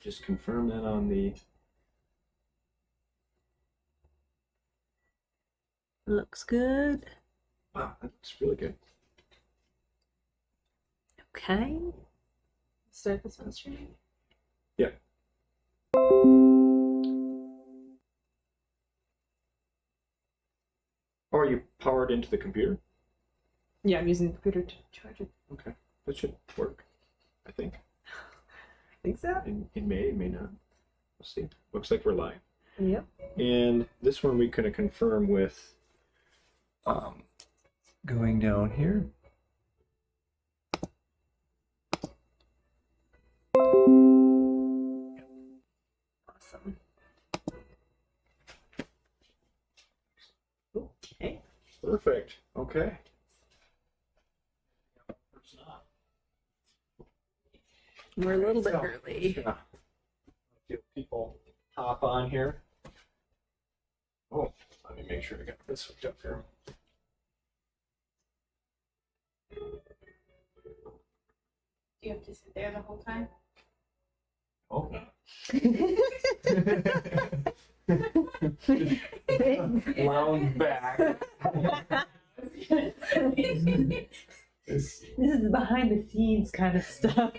Just confirm that on the. Looks good. Wow, that looks really good. Okay. Start this one streaming. Yeah. Oh, are you powered into the computer? Yeah, I'm using the computer to charge it. Okay, that should work. I think. Think so? It may not. We'll see. Looks like we're live. Yep. And this one we could confirm with going down here. Awesome. Okay. Perfect. Okay. We're a little bit So, early. yeah. Get people hop on here. Oh, let me make sure I got this hooked up here. Do you have to sit there the whole time? Oh. Lounge back. This is behind the scenes kind of stuff.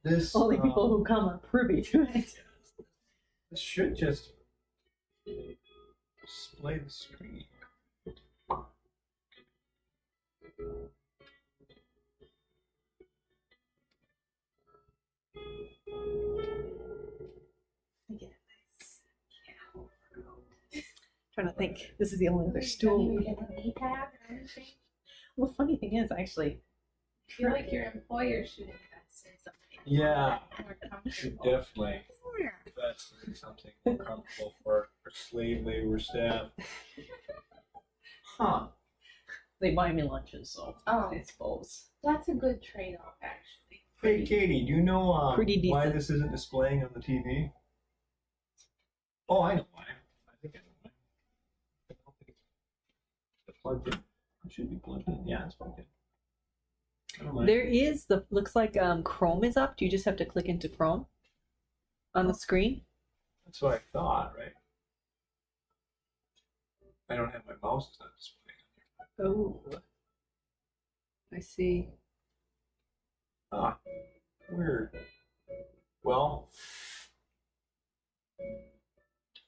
This Only people who come are privy to it. This should just display the screen. Trying to think. This is the only other stool we have. Well, funny thing is, actually, I feel like your employer should invest in something Yeah, more should comfortable. definitely invest in something more comfortable for slave labor staff. Huh. they buy me lunches, so Oh. I suppose. That's a good trade-off, actually. Hey, Katie, do you know Pretty why decent. this isn't displaying on the TV? Oh, I know why. I think I know why. I don't think it's plugged in. It should be plugged in. Yeah, it's plugged in. Never mind. There is looks like Chrome is up. Do you just have to click into Chrome on the screen? That's what I thought, right? I don't have my mouse. It's not displaying. Oh, I see. Ah, weird. Well,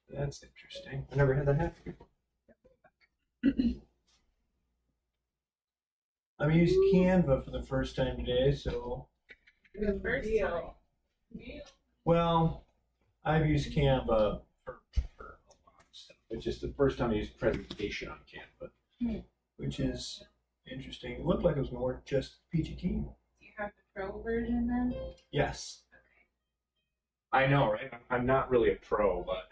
that's interesting. I never had that happen before. I'm using Canva for the first time today, so The first time. well, I've used Canva for a lot of stuff. It's just the first time I used presentation on Canva, which is interesting. It looked like it was more just PGT. Do you have the pro version then? Yes. I know, right? I'm not really a pro, but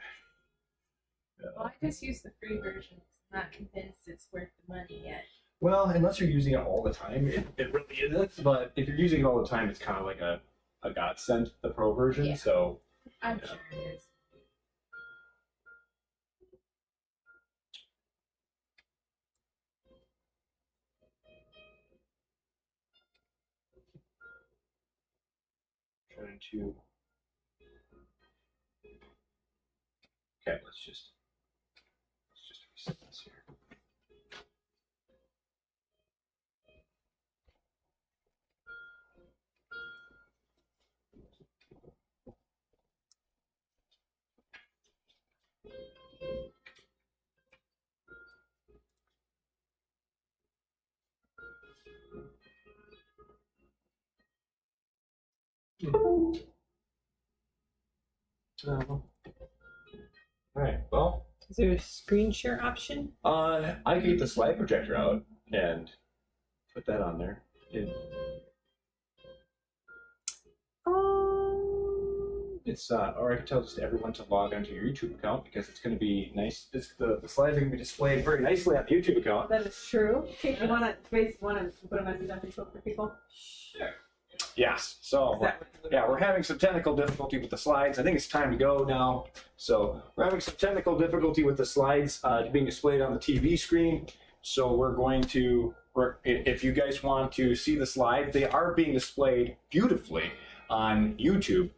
Well, I just use the free version. I'm not convinced it's worth the money yet. well, unless you're using it all the time, it really isn't. But if you're using it all the time, it's kind of like a godsend, the pro version. Yeah. So I'm Yeah. sure it is. trying to. Okay, let's just reset this here. All right. Well, Is there a screen share option? I could get the slide projector out and put that on there. It's or I could tell just everyone to log onto your YouTube account because it's going to be nice. The slides are going to be displayed very nicely on the YouTube account. That is true. Kate, you want to put a message on Facebook for people? Yes. So yeah, we're having some technical difficulty with the slides. I think it's time to go now. So we're having some technical difficulty with the slides being displayed on the TV screen. So we're going to, if you guys want to see the slides, they are being displayed beautifully on YouTube,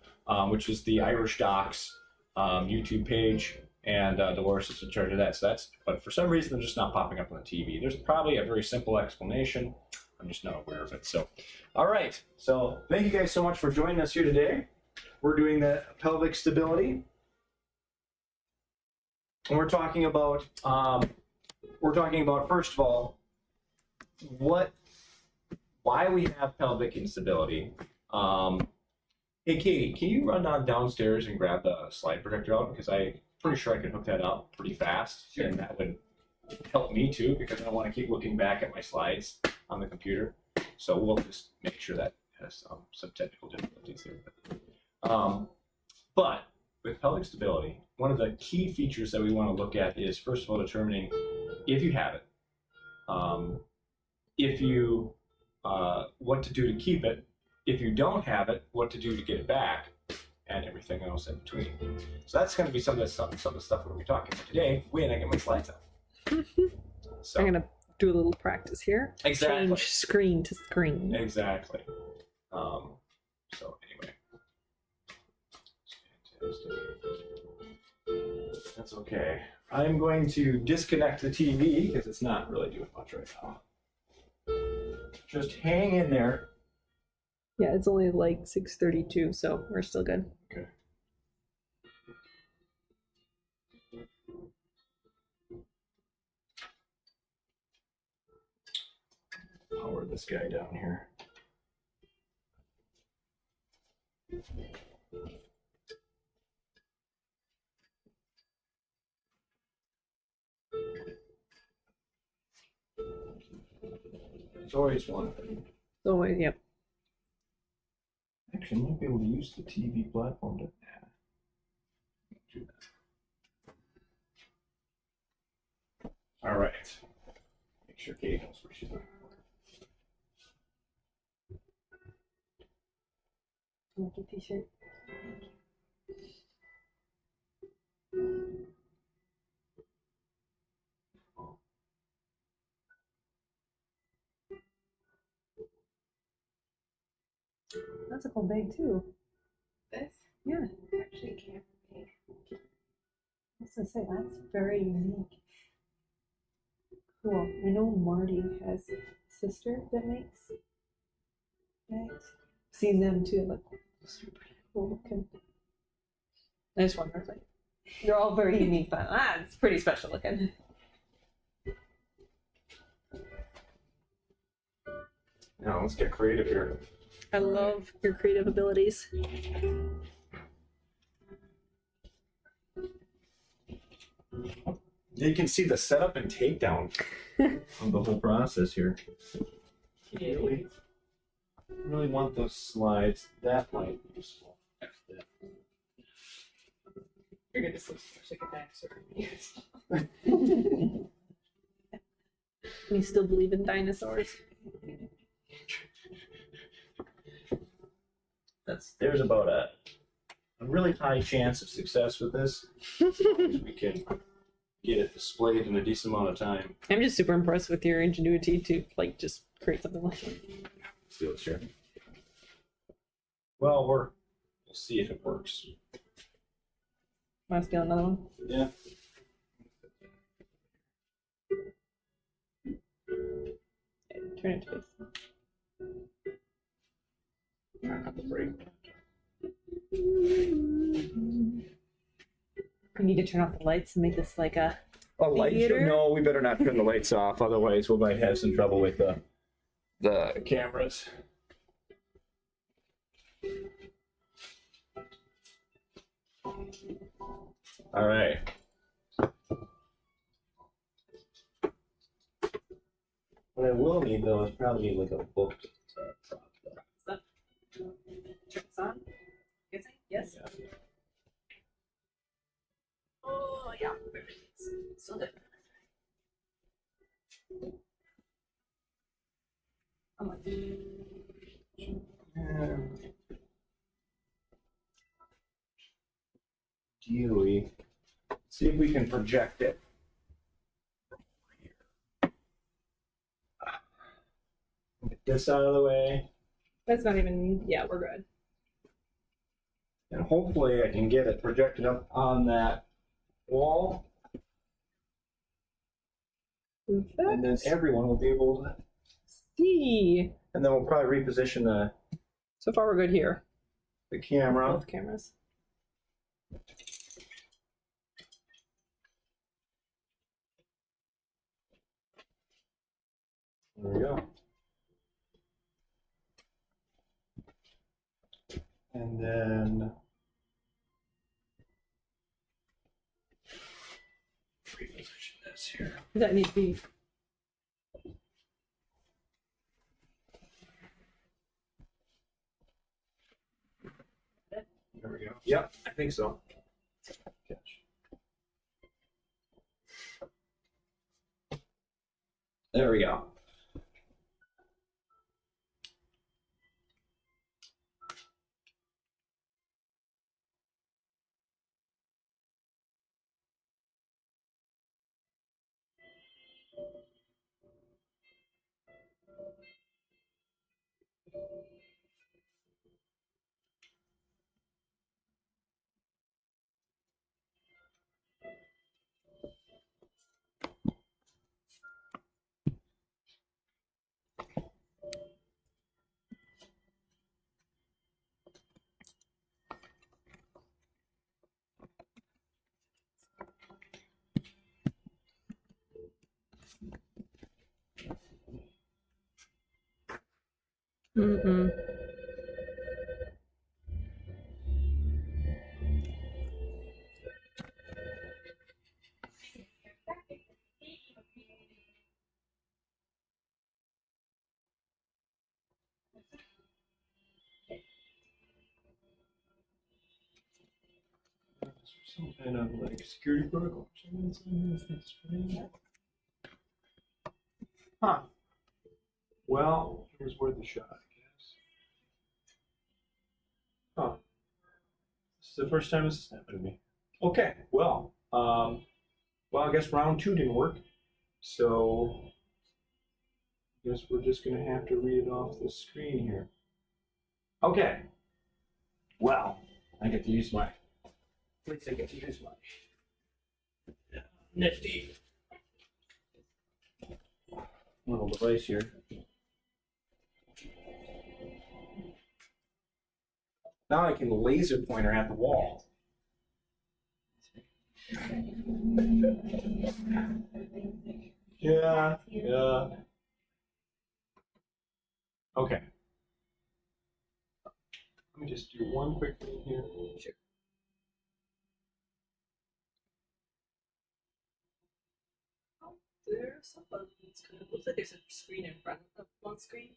which is the Irish Docs YouTube page, and Dolores is in charge of that. So but for some reason, they're just not popping up on the TV. There's probably a very simple explanation. I'm just not aware of it. So, all right. So thank you guys so much for joining us here today. We're doing the pelvic stability. And we're talking about first of all, why we have pelvic instability. Hey Katie, can you run downstairs and grab the slide projector out? Because I'm pretty sure I can hook that up pretty fast. Sure. And that would help me too, because I don't want to keep looking back at my slides on the computer. So we'll just make sure that has some technical difficulties there. But with pelvic stability, one of the key features that we want to look at is, first of all, determining if you have it, what to do to keep it, if you don't have it, what to do to get it back, and everything else in between. So that's going to be some of the stuff we're going to be talking about today when I get my slides out. So, I'm gonna do a little practice here. Exactly. Change screen to screen. Exactly. So anyway. That's okay. I'm going to disconnect the TV because it's not really doing much right now. Just hang in there. Yeah, it's only like 6:32, so we're still good. Okay. Power this guy down here. There's always one thing. So, yep. Actually, I might be able to use the TV platform to do that. All right. Make sure Katie knows where she's looking for. Like a t-shirt. That's a cool bag too. This Yeah, actually can't be. I was gonna say that's very unique. Cool. I know Marty has a sister that makes bags. Seen them too, like super cool looking. I just wonder, like, they're all very unique, but it's pretty special looking. Now let's get creative here. I love your creative abilities. You can see the setup and takedown of the whole process here. Really want those slides. That might be useful. You're gonna say such a dinosaur. We still believe in dinosaurs. There's about a really high chance of success with this. As long as we can get it displayed in a decent amount of time. I'm just super impressed with your ingenuity to like just create something like that. Let's do it, sure. Well, we'll see if it works. Want to steal another one? Yeah. Turn it to face. Try not to break. We need to turn off the lights and make this like a Lights? theater? No, we better not turn the lights off. Otherwise, we might have some trouble with the cameras. All right. What I will need though is probably like a book to prop that. Turn this on. Yes. Yeah. Oh yeah. Still good. I'm like, Ideally, see if we can project it. Get this out of the way. that's not even. Yeah, we're good. And hopefully I can get it projected up on that wall, and then everyone will be able to. See. And then we'll probably reposition So far, we're good here. the camera. Both cameras. There we go. And then reposition this here. Does that need to be? There we go. Yep, I think so. Catch. There we go. Mm-mm. Some kind of like security protocol. Huh. Well, it was worth a shot, I guess. Huh. This is the first time this has happened to me. Okay, well, I guess round 2 didn't work. So I guess we're just gonna have to read it off the screen here. Okay. Well, I get to use my. At least I get to use my nifty little device here. Now I can laser pointer at the wall. Yeah. Okay. Let me just do one quick thing here. Sure. There's a button. It's kind of looks like there's a screen in front of one screen.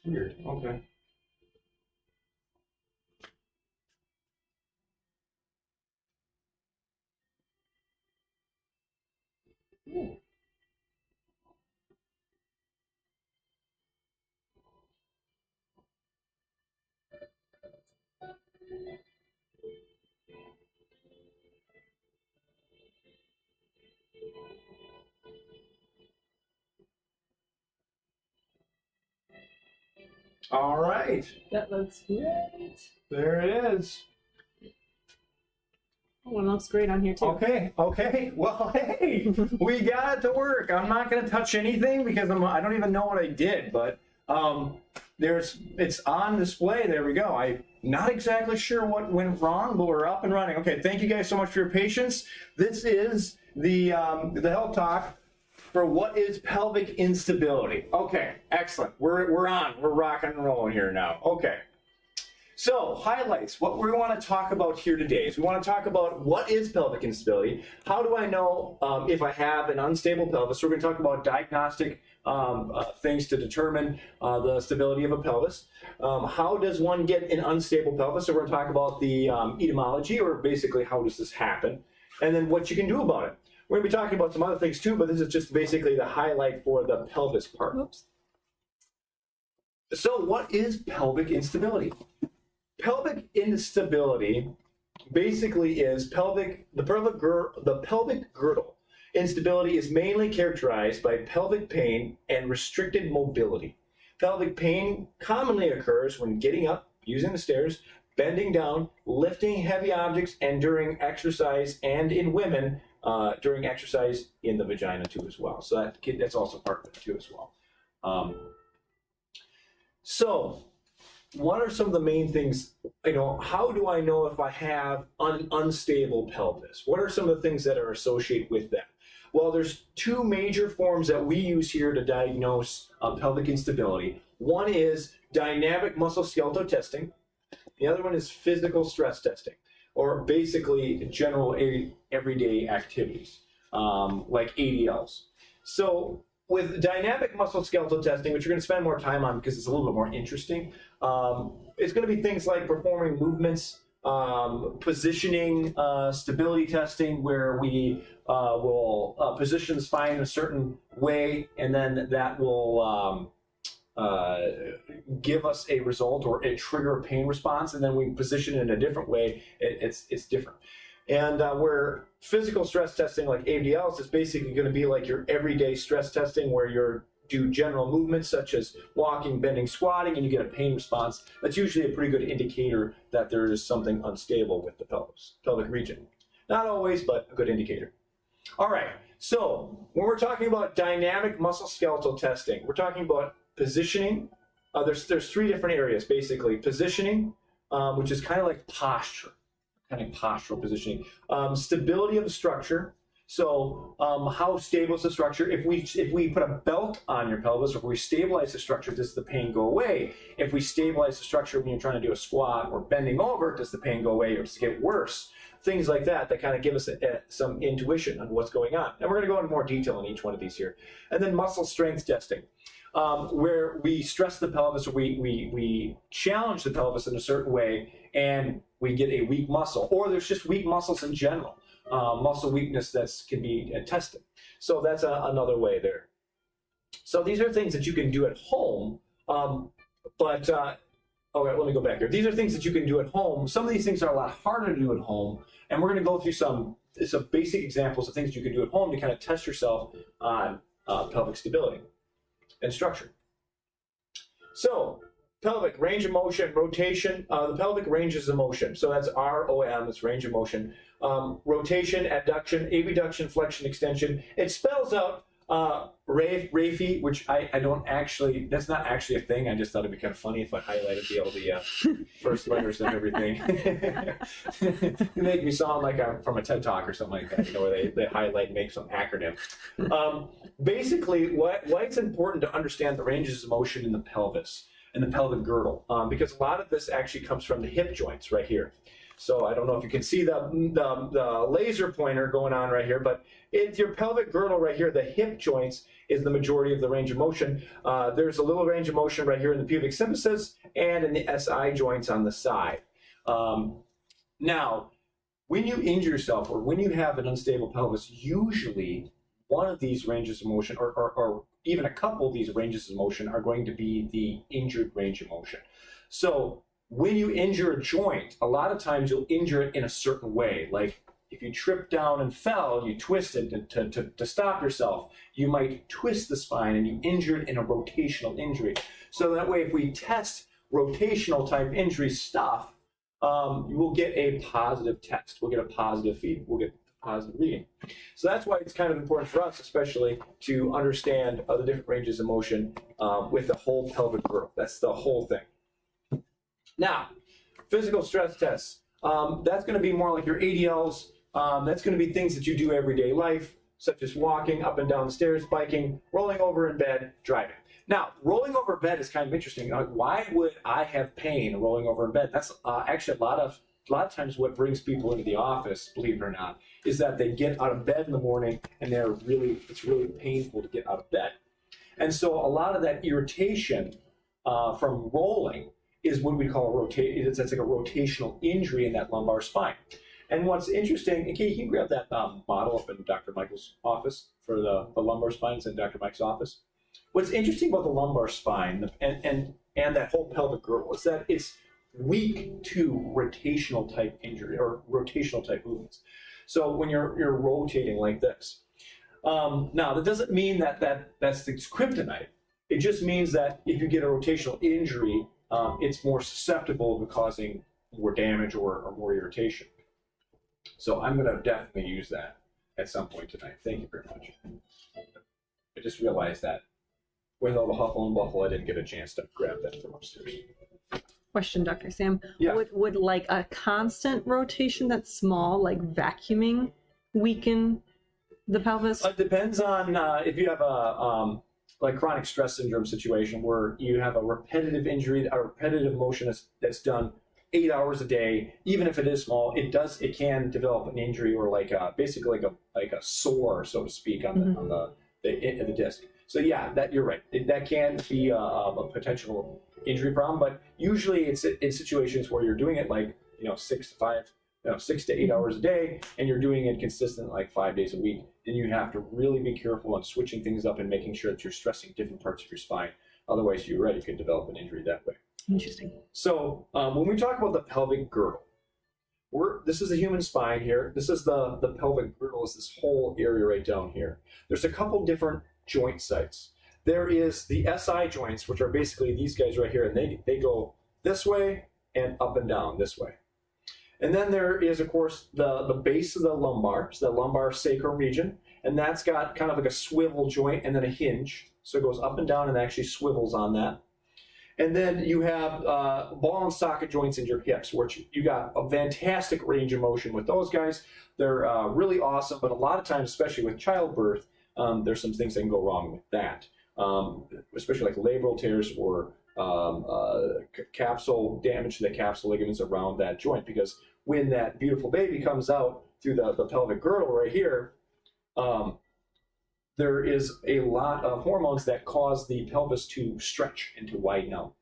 Weird. Okay. All right. That looks great. There it is. Oh, one looks great on here too. Okay. Well, hey, we got it to work. I'm not going to touch anything because I don't even know what I did, but it's on display. There we go. I'm not exactly sure what went wrong, but we're up and running. Okay, thank you guys so much for your patience. This is the health talk for what is pelvic instability. Okay, excellent. We're on. We're rocking and rolling here now. Okay. So, highlights, what we want to talk about here today is we want to talk about what is pelvic instability, how do I know if I have an unstable pelvis. So we're going to talk about diagnostic things to determine the stability of a pelvis. How does one get an unstable pelvis? So we're going to talk about the etymology, or basically how does this happen, and then what you can do about it. We're going to be talking about some other things too, but this is just basically the highlight for the pelvis part. Oops. So what is pelvic instability? Pelvic instability basically is the pelvic girdle instability is mainly characterized by pelvic pain and restricted mobility. Pelvic pain commonly occurs when getting up, using the stairs, bending down, lifting heavy objects, and during exercise, and in women during exercise in the vagina too as well. So that's also part of it too as well. So what are some of the main things, how do I know if I have an unstable pelvis? What are some of the things that are associated with that? Well, there's two major forms that we use here to diagnose pelvic instability. One is dynamic musculoskeletal testing. The other one is physical stress testing, or basically general everyday activities, like ADLs. So with dynamic musculoskeletal testing, which we're going to spend more time on because it's a little bit more interesting, it's going to be things like performing movements, positioning, stability testing, where we will position the spine in a certain way, and then that will give us a result or trigger a pain response, and then we position it in a different way, it's different. And where physical stress testing like ADLs is basically going to be like your everyday stress testing, where you do general movements such as walking, bending, squatting, and you get a pain response. That's usually a pretty good indicator that there is something unstable with the pelvic region. Not always, but a good indicator. All right, so when we're talking about dynamic musculoskeletal testing, we're talking about positioning. There's three different areas, basically. Positioning, which is kind of like posture, kind of postural positioning. Stability of the structure. So how stable is the structure? If we put a belt on your pelvis, or if we stabilize the structure, does the pain go away? If we stabilize the structure when you're trying to do a squat or bending over, does the pain go away, or does it get worse? Things like that kind of give us some intuition on what's going on. And we're going to go into more detail on each one of these here. And then muscle strength testing, where we stress the pelvis, or we challenge the pelvis in a certain way, and we get a weak muscle, or there's just weak muscles in general. Muscle weakness that can be tested. So that's another way there. So these are things that you can do at home, okay, let me go back here. These are things that you can do at home. Some of these things are a lot harder to do at home, and we're going to go through some basic examples of things you can do at home to kind of test yourself on pelvic stability and structure. So pelvic range of motion, rotation. The pelvic ranges of motion. So that's ROM, it's range of motion. Rotation, adduction, abduction, flexion, extension. It spells out RAFI, which I don't actually, that's not actually a thing. I just thought it'd be kind of funny if I highlighted all the first letters and everything. You make me sound like I'm from a TED Talk or something like that, where they highlight and make some acronym. Basically, why it's important to understand the ranges of motion in the pelvis and the pelvic girdle, because a lot of this actually comes from the hip joints right here. So I don't know if you can see the laser pointer going on right here, but it's your pelvic girdle right here. The hip joints is the majority of the range of motion. There's a little range of motion right here in the pubic symphysis and in the SI joints on the side. Now, when you injure yourself or when you have an unstable pelvis, usually one of these ranges of motion, or even a couple of these ranges of motion, are going to be the injured range of motion. So when you injure a joint, a lot of times you'll injure it in a certain way. Like if you trip down and fell, you twist it to stop yourself. You might twist the spine and you injure it in a rotational injury. So that way, if we test rotational type injury stuff, we'll get a positive test. We'll get a positive feed. We'll get positive reading. So that's why it's kind of important for us, especially, to understand the different ranges of motion with the whole pelvic girdle. That's the whole thing. Now, physical stress tests. That's going to be more like your ADLs. That's going to be things that you do everyday life, such as walking up and down the stairs, biking, rolling over in bed, driving. Now, rolling over in bed is kind of interesting. Why would I have pain rolling over in bed? That's actually a lot of times what brings people into the office, believe it or not, is that they get out of bed in the morning and it's really painful to get out of bed. And so a lot of that irritation from rolling is what we call it's like a rotational injury in that lumbar spine. And what's interesting, okay, you can grab that model up in Dr. Michael's office for the lumbar spines in Dr. Mike's office. What's interesting about the lumbar spine, and and that whole pelvic girdle is that it's weak to rotational type injury or rotational type movements. So when you're rotating like this, now that doesn't mean that's the kryptonite. It just means that if you get a rotational injury, it's more susceptible to causing more damage or more irritation. So I'm going to definitely use that at some point tonight. Thank you very much. I just realized that with all the huffle and buffle, I didn't get a chance to grab that from upstairs. Question, Dr. Sam. Yeah. Would like a constant rotation that's small, like vacuuming, weaken the pelvis? It depends on if you have a like chronic stress syndrome situation where you have a repetitive injury, a repetitive motion that's done 8 hours a day. Even if it is small, it can develop an injury or basically like a sore, so to speak, on the disc. So yeah, that you're right. That can be a potential injury problem, but usually it's in situations where you're doing it 6 to 8 hours a day, and you're doing it consistent 5 days a week. Then you have to really be careful on switching things up and making sure that you're stressing different parts of your spine. Otherwise, you're right, you could develop an injury that way. Interesting. So when we talk about the pelvic girdle, this is the human spine here. This is the pelvic girdle, is this whole area right down here. There's a couple different joint sites. There is the SI joints, which are basically these guys right here, and they go this way and up and down this way. And then there is, of course, the base of the lumbar, so the lumbar sacrum region, and that's got kind of like a swivel joint and then a hinge, so it goes up and down and actually swivels on that. And then you have ball and socket joints in your hips, which you got a fantastic range of motion with those guys. They're really awesome, but a lot of times, especially with childbirth, there's some things that can go wrong with that, especially like labral tears or capsule damage to the capsule ligaments around that joint, because when that beautiful baby comes out through the pelvic girdle right here, there is a lot of hormones that cause the pelvis to stretch and to widen out.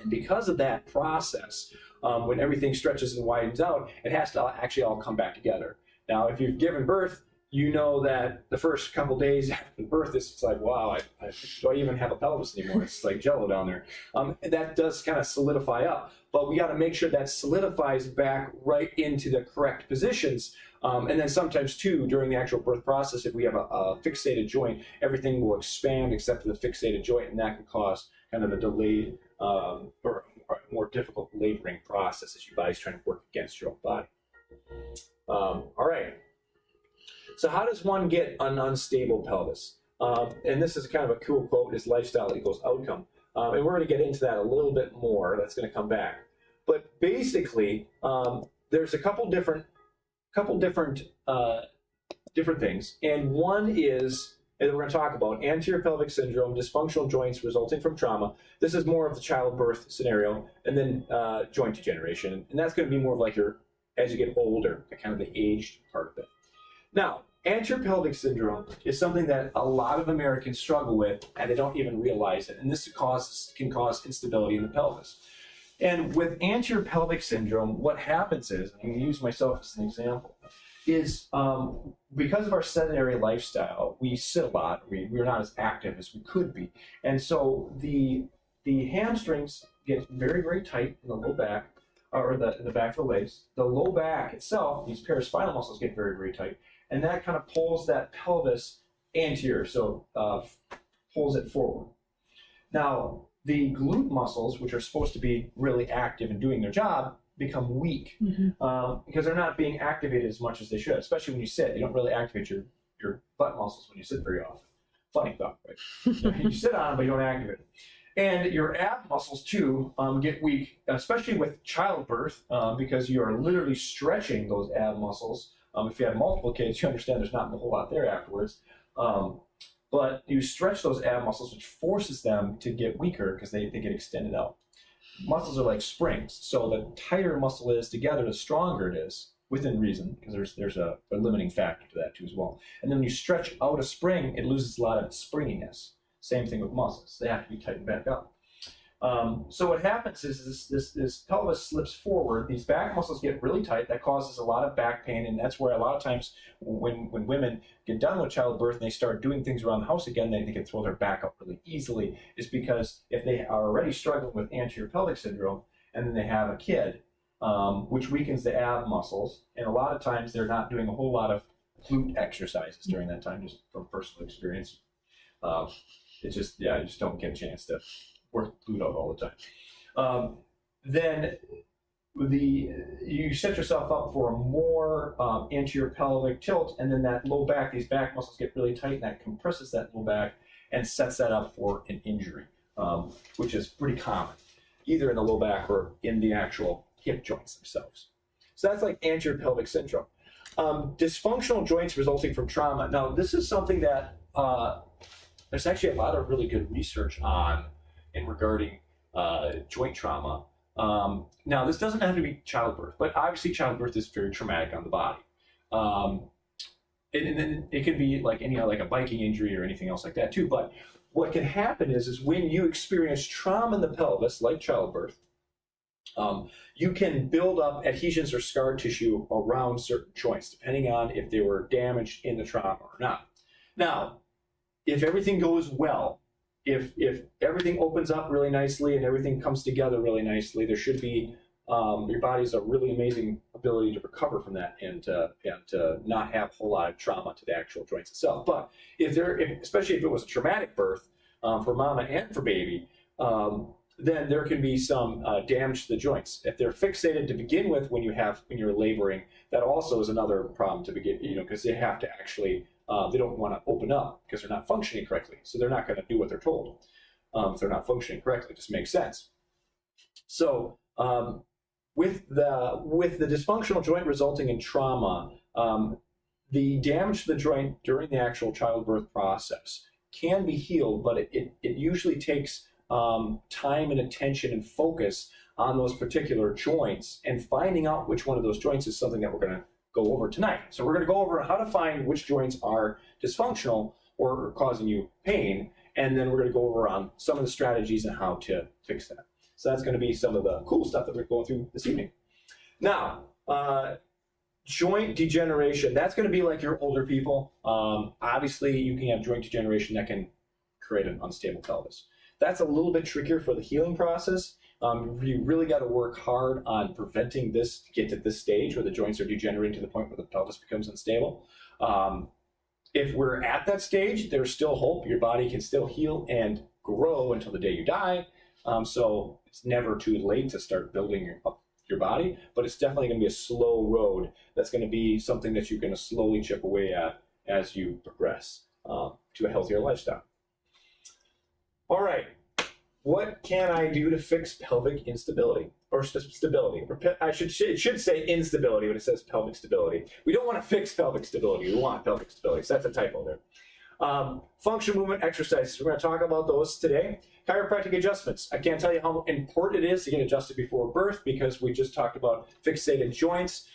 And because of that process, when everything stretches and widens out, it has to actually all come back together. Now, if you've given birth, you know that the first couple days after birth, it's like, wow, do I even have a pelvis anymore? It's like jello down there. That does kind of solidify up, but we got to make sure that solidifies back right into the correct positions. And then sometimes too, during the actual birth process, if we have a fixated joint, everything will expand except for the fixated joint, and that can cause kind of a delayed or more difficult laboring process as your body's trying to work against your own body. All right. So how does one get an unstable pelvis? And this is kind of a cool quote, is lifestyle equals outcome. And we're going to get into that a little bit more. That's going to come back. But basically, there's a couple different things. And one is, and we're going to talk about anterior pelvic syndrome, dysfunctional joints resulting from trauma. This is more of the childbirth scenario. And then joint degeneration. And that's going to be more of like as you get older, kind of the aged part of it. Now, anterior pelvic syndrome is something that a lot of Americans struggle with, and they don't even realize it. And this can cause instability in the pelvis. And with anterior pelvic syndrome, what happens is, I'm going to use myself as an example, is because of our sedentary lifestyle, we sit a lot. We're not as active as we could be. And so the hamstrings get very, very tight in the low back, or in the back of the legs. The low back itself, these paraspinal muscles get very, very tight. And that kind of pulls that pelvis anterior, so pulls it forward. Now, the glute muscles, which are supposed to be really active and doing their job, become weak because they're not being activated as much as they should, especially when you sit. You don't really activate your butt muscles when you sit very often. Funny thought, right? You sit on them, but you don't activate them. And your ab muscles, too, get weak, especially with childbirth, because you are literally stretching those ab muscles. If you have multiple kids, you understand there's not a whole lot there afterwards. But you stretch those ab muscles, which forces them to get weaker because they get extended out. Muscles are like springs. So the tighter a muscle is together, the stronger it is, within reason, because there's a limiting factor to that too as well. And then when you stretch out a spring, it loses a lot of its springiness. Same thing with muscles. They have to be tightened back up. So what happens is this pelvis slips forward. These back muscles get really tight. That causes a lot of back pain, and that's where a lot of times when women get done with childbirth and they start doing things around the house again, they can throw their back up really easily. Is because if they are already struggling with anterior pelvic syndrome and then they have a kid, which weakens the ab muscles, and a lot of times they're not doing a whole lot of glute exercises during that time, just from personal experience. You just don't get a chance to work glute out all the time. Then you set yourself up for a more anterior pelvic tilt, and then that low back, these back muscles get really tight, and that compresses that low back and sets that up for an injury, which is pretty common, either in the low back or in the actual hip joints themselves. So that's like anterior pelvic syndrome. Dysfunctional joints resulting from trauma. Now, this is something that there's actually a lot of really good research on in regarding joint trauma. Now, this doesn't have to be childbirth, but obviously childbirth is very traumatic on the body. And then it could be like like a biking injury or anything else like that too. But what can happen is when you experience trauma in the pelvis, like childbirth, you can build up adhesions or scar tissue around certain joints, depending on if they were damaged in the trauma or not. Now, if everything goes well, if everything opens up really nicely and everything comes together really nicely, there should be your body's a really amazing ability to recover from that and to not have a whole lot of trauma to the actual joints itself. But especially if it was a traumatic birth for mama and for baby, then there can be some damage to the joints. If they're fixated to begin with when you're laboring, that also is another problem to begin, because they have to actually, they don't want to open up because they're not functioning correctly. So they're not going to do what they're told if they're not functioning correctly. It just makes sense. So with the dysfunctional joint resulting in trauma, the damage to the joint during the actual childbirth process can be healed, but it usually takes time and attention and focus on those particular joints, and finding out which one of those joints is something that we're going to go over tonight. So we're going to go over how to find which joints are dysfunctional or causing you pain, and then we're going to go over on some of the strategies and how to fix that. So that's going to be some of the cool stuff that we're going through this evening. Now, joint degeneration, that's going to be like your older people. Obviously, you can have joint degeneration that can create an unstable pelvis. That's a little bit trickier for the healing process. You really got to work hard on preventing this to get to this stage where the joints are degenerating to the point where the pelvis becomes unstable. If we're at that stage, there's still hope. Your body can still heal and grow until the day you die. So it's never too late to start building up your body, but it's definitely going to be a slow road. That's going to be something that you're going to slowly chip away at as you progress to a healthier lifestyle. All right, what can I do to fix pelvic instability or stability? It should say instability, but it says pelvic stability. We don't want to fix pelvic stability. We want pelvic stability. So that's a typo there. Function, movement, exercises. We're going to talk about those today. Chiropractic adjustments. I can't tell you how important it is to get adjusted before birth, because we just talked about fixated joints.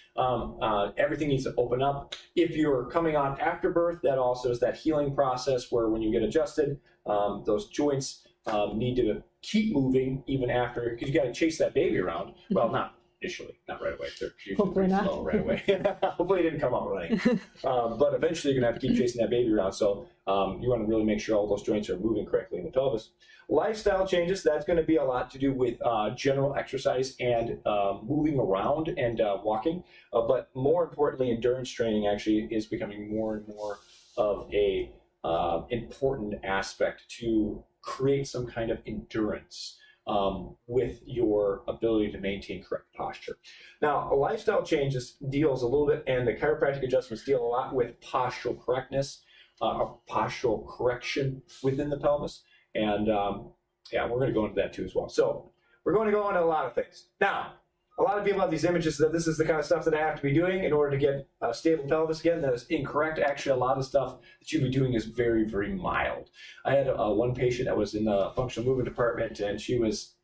Everything needs to open up. If you're coming on after birth, that also is that healing process where when you get adjusted, those joints need to keep moving even after, because you got to chase that baby around. Well, not initially, not right away. They're usually Hopefully pretty not. slow right away. Hopefully it didn't come out running. But eventually you're going to have to keep chasing that baby around. So you want to really make sure all those joints are moving correctly in the pelvis. Lifestyle changes, that's going to be a lot to do with general exercise and moving around and walking. But more importantly, endurance training actually is becoming more and more of a important aspect to create some kind of endurance with your ability to maintain correct posture. Now, a lifestyle changes deals a little bit, and the chiropractic adjustments deal a lot with postural correctness, postural correction within the pelvis. And yeah, we're going to go into that too as well. So we're going to go into a lot of things. Now, a lot of people have these images that this is the kind of stuff that I have to be doing in order to get a stable pelvis again. That is incorrect. Actually, a lot of stuff that you'll be doing is very, very mild. I had one patient that was in the functional movement department, and she was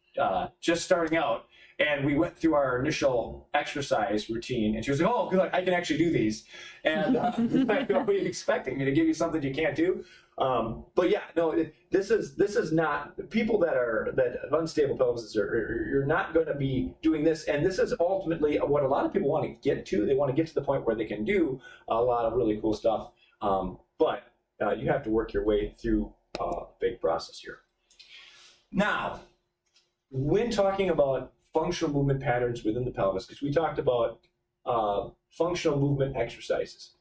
just starting out. And we went through our initial exercise routine, and she was like, "Oh, good, I can actually do these." And what are you expecting me to give you something you can't do? But yeah, no, this is not people that have unstable pelvises. You're not going to be doing this, and this is ultimately what a lot of people want to get to. They want to get to the point where they can do a lot of really cool stuff, but you have to work your way through a big process here. Now, when talking about functional movement patterns within the pelvis, because we talked about functional movement exercises.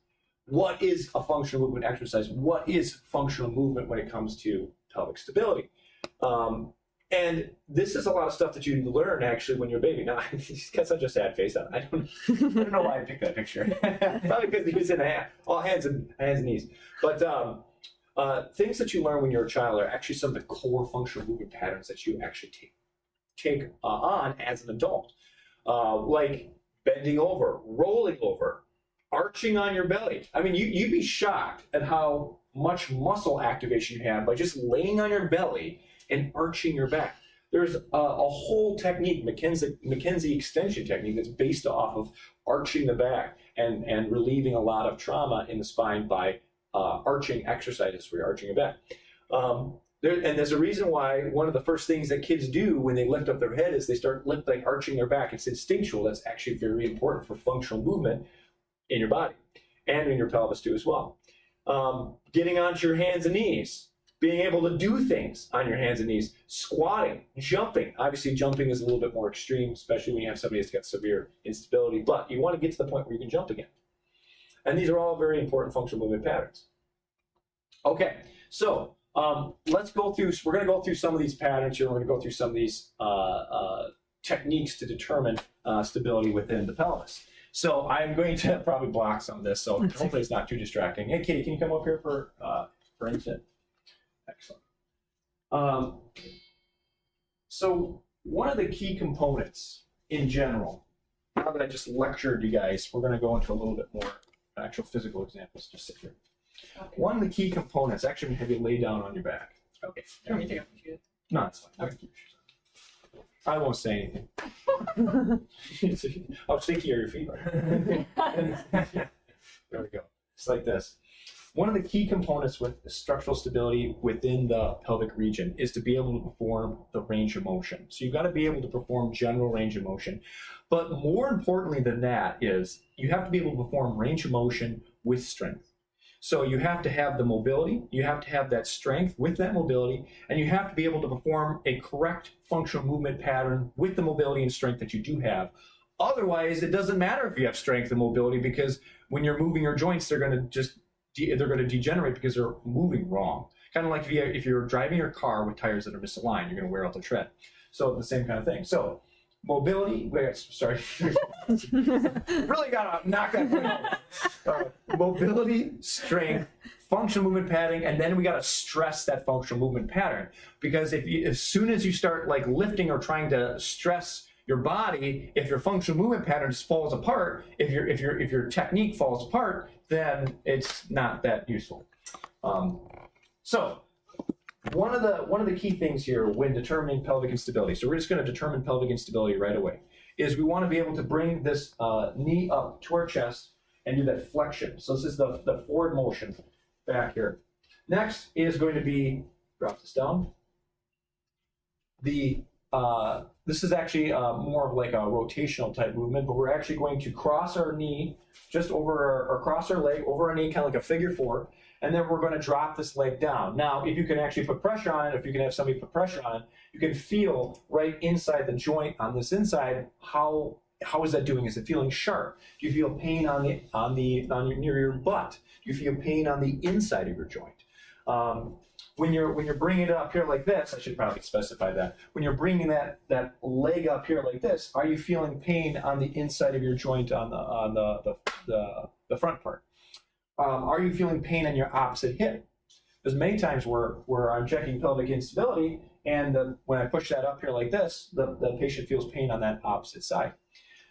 What is a functional movement exercise? What is functional movement when it comes to pelvic stability? And this is a lot of stuff that you learn actually when you're a baby. Now, he's got such a sad face on. I don't know why I picked that picture. Probably because he was in all hands and knees. But things that you learn when you're a child are actually some of the core functional movement patterns that you actually take on as an adult, like bending over, rolling over, arching on your belly. I mean, you'd be shocked at how much muscle activation you have by just laying on your belly and arching your back. There's a whole technique, McKenzie extension technique, that's based off of arching the back and relieving a lot of trauma in the spine by arching exercises where you're arching your back. And there's a reason why one of the first things that kids do when they lift up their head is they start arching their back. It's instinctual. That's actually very important for functional movement in your body and in your pelvis too as well. Getting onto your hands and knees, being able to do things on your hands and knees, squatting, jumping. Obviously, jumping is a little bit more extreme, especially when you have somebody that's got severe instability, but you want to get to the point where you can jump again. And these are all very important functional movement patterns. Okay, so let's go through, we're going to go through some of these patterns here. We're going to go through some of these techniques to determine stability within the pelvis. So I'm going to probably block some of this, so hopefully it's not too distracting. Hey, Katie, can you come up here for instance? Excellent. So one of the key components in general, now that I just lectured you guys, we're going to go into a little bit more actual physical examples. Just sit here. Okay. One of the key components, actually, I'm going to have you lay down on your back. Okay. Do you want me to take off my shoes? No, it's fine. I can keep your shoes on. I won't say anything. How sticky are your feet? There we go. It's like this. One of the key components with structural stability within the pelvic region is to be able to perform the range of motion. So you've got to be able to perform general range of motion. But more importantly than that is you have to be able to perform range of motion with strength. So you have to have the mobility, you have to have that strength with that mobility, and you have to be able to perform a correct functional movement pattern with the mobility and strength that you do have. Otherwise, it doesn't matter if you have strength and mobility, because when you're moving your joints, they're going to degenerate because they're moving wrong. Kind of like if you're driving your car with tires that are misaligned, you're going to wear out the tread. So the same kind of thing. So mobility, sorry, really got to knock that point out. Mobility, strength, functional movement pattern, and then we got to stress that functional movement pattern, because as soon as you start like lifting or trying to stress your body, if your functional movement pattern just falls apart, if your technique falls apart, then it's not that useful. So one of the key things here when determining pelvic instability, so we're just going to determine pelvic instability right away, is we want to be able to bring this knee up to our chest and do that flexion. So this is the forward motion back here. Next is going to be, drop this down. This is actually more of like a rotational type movement, but we're actually going to cross our knee just over, or cross our leg over our knee, kind of like a figure four, and then we're going to drop this leg down. Now, if you can actually put pressure on it, if you can have somebody put pressure on it, you can feel right inside the joint on this inside, how is that doing? Is it feeling sharp? Do you feel pain near your butt? Do you feel pain on the inside of your joint? When you're bringing it up here like this, I should probably specify that. When you're bringing that leg up here like this, are you feeling pain on the inside of your joint on the front part? Are you feeling pain on your opposite hip? There's many times where I'm checking pelvic instability, and when I push that up here like this, the patient feels pain on that opposite side.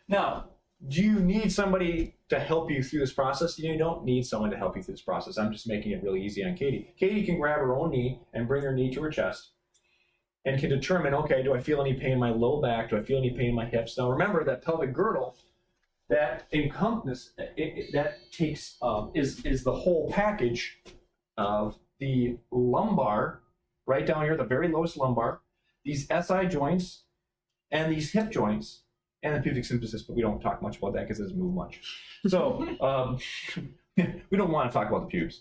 Now, do you need somebody to help you through this process? You don't need someone to help you through this process. I'm just making it really easy on Katie. Katie can grab her own knee and bring her knee to her chest and can determine, okay, do I feel any pain in my low back? Do I feel any pain in my hips? Now remember that pelvic girdle, that encompass, that takes, is the whole package of the lumbar, right down here, the very lowest lumbar, these SI joints, and these hip joints, and the pubic symphysis, but we don't talk much about that because it doesn't move much. So we don't want to talk about the pubes.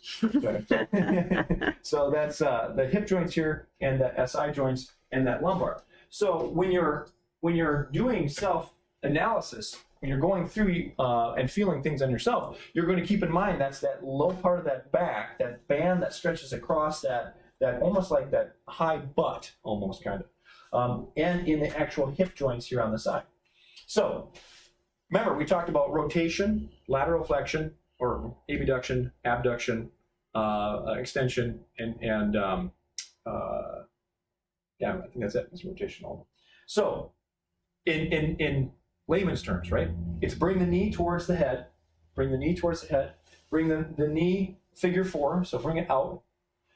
So that's the hip joints here, and the SI joints, and that lumbar. So when you're doing self-analysis, when you're going through and feeling things on yourself, you're going to keep in mind that's that low part of that back, that band that stretches across that almost like that high butt, almost kind of, and in the actual hip joints here on the side. So remember, we talked about rotation, lateral flexion, or abduction, abduction, extension, and yeah, I think that's it. It's rotational. So in layman's terms, right? It's bring the knee towards the head, bring the knee towards the head, bring the knee figure 4, so bring it out.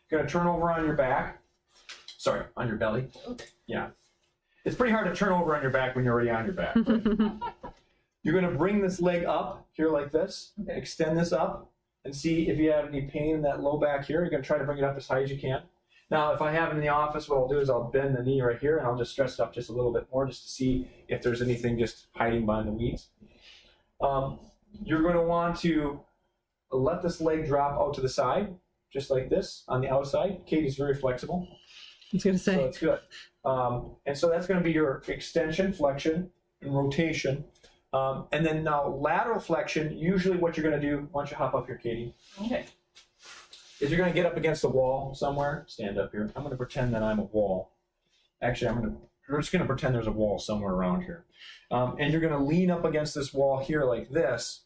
You're gonna turn over on your back. Sorry, on your belly. Yeah. It's pretty hard to turn over on your back when you're already on your back. Right? You're gonna bring this leg up here like this, extend this up, and see if you have any pain in that low back here. You're gonna try to bring it up as high as you can. Now, if I have it in the office, what I'll do is I'll bend the knee right here, and I'll just stress it up just a little bit more just to see if there's anything just hiding behind the weeds. You're going to want to let this leg drop out to the side, just like this, on the outside. Katie's very flexible, I was gonna so say. it's good. And so that's going to be your extension, flexion, and rotation. And then now lateral flexion, usually what you're going to do, why don't you hop up here, Katie? Okay. Is you're going to get up against the wall somewhere. Stand up here. I'm going to pretend that I'm a wall. Actually, we're just going to pretend there's a wall somewhere around here. And you're going to lean up against this wall here like this.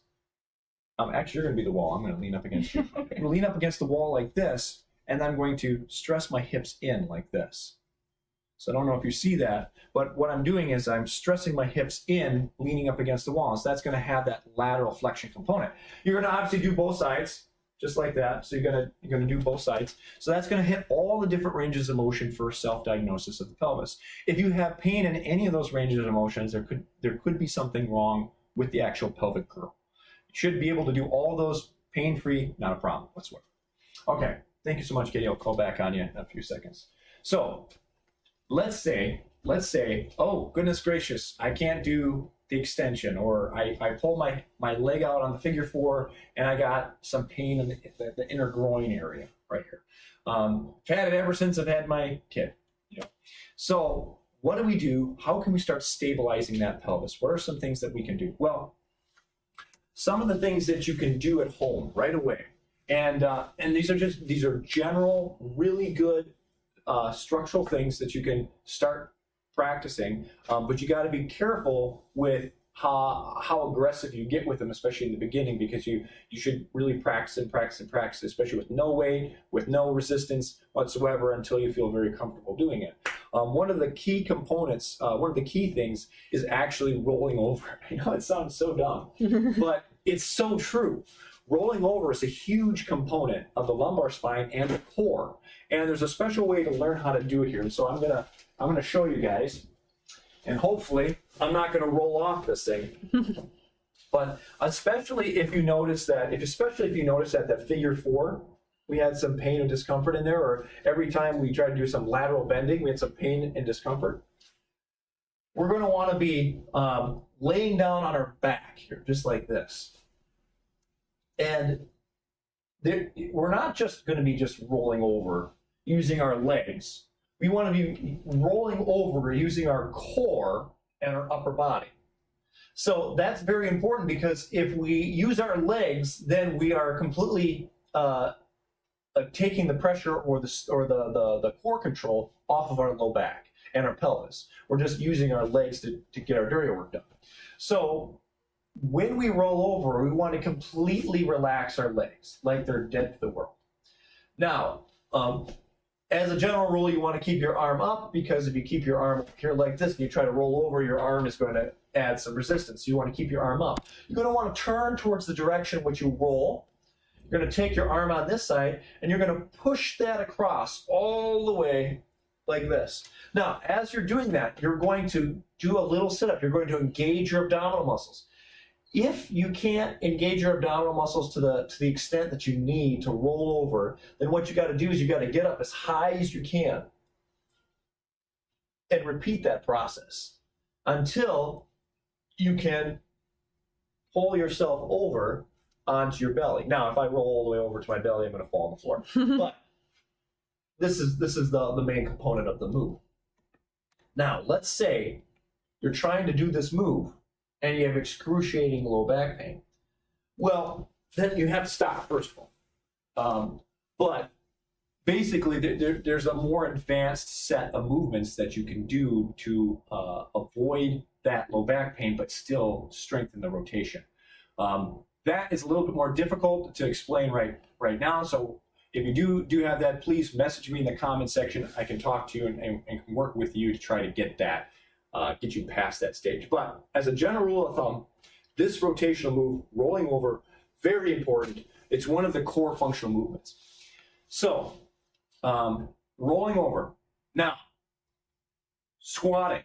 Actually, you're going to be the wall. I'm going to lean up against you. I'm going to lean up against the wall like this, and I'm going to stress my hips in like this. So I don't know if you see that, but what I'm doing is I'm stressing my hips in, leaning up against the wall. So that's going to have that lateral flexion component. You're going to obviously do both sides, just like that. So you're going to do both sides. So that's going to hit all the different ranges of motion for self-diagnosis of the pelvis. If you have pain in any of those ranges of motions, there could be something wrong with the actual pelvic curl. You should be able to do all those pain-free, not a problem whatsoever. Okay, thank you so much, Katie. I'll call back on you in a few seconds. So let's say, oh, goodness gracious, I can't do the extension, or I pull my leg out on the figure 4 and I got some pain in the inner groin area right here. I've had it ever since I've had my kid. So what do we do? How can we start stabilizing that pelvis? What are some things that we can do? Well, some of the things that you can do at home right away, and these are general, really good structural things that you can start practicing, but you got to be careful with how aggressive you get with them, especially in the beginning, because you should really practice and practice and practice, especially with no weight, with no resistance whatsoever, until you feel very comfortable doing it. One of the key components, one of the key things is actually rolling over. I know it sounds so dumb, but it's so true. Rolling over is a huge component of the lumbar spine and the core, and there's a special way to learn how to do it here. So I'm gonna show you guys, and hopefully I'm not gonna roll off this thing. But especially if you notice that, that figure 4, we had some pain and discomfort in there, or every time we tried to do some lateral bending, we had some pain and discomfort. We're going to want to be laying down on our back here, just like this. And we're not just going to be just rolling over using our legs. We want to be rolling over using our core and our upper body. So that's very important, because if we use our legs, then we are completely taking the pressure or the core control off of our low back and our pelvis. We're just using our legs to get our dirty work done. So when we roll over, we want to completely relax our legs like they're dead to the world. Now, as a general rule, you want to keep your arm up, because if you keep your arm here like this and you try to roll over, your arm is going to add some resistance. So you want to keep your arm up. You're going to want to turn towards the direction in which you roll. You're going to take your arm on this side, and you're going to push that across all the way like this. Now, as you're doing that, you're going to do a little sit-up. You're going to engage your abdominal muscles. If you can't engage your abdominal muscles to the extent that you need to roll over, then what you got to do is you got to get up as high as you can and repeat that process until you can pull yourself over onto your belly. Now, if I roll all the way over to my belly, I'm going to fall on the floor. But this is the main component of the move. Now, let's say you're trying to do this move and you have excruciating low back pain. Well, then you have to stop, first of all. But basically, there's a more advanced set of movements that you can do to avoid that low back pain, but still strengthen the rotation. That is a little bit more difficult to explain right now. So if you do have that, please message me in the comment section. I can talk to you and work with you to try to get you past that stage. But as a general rule of thumb, this rotational move, rolling over, very important. It's one of the core functional movements. So, rolling over. Now, squatting.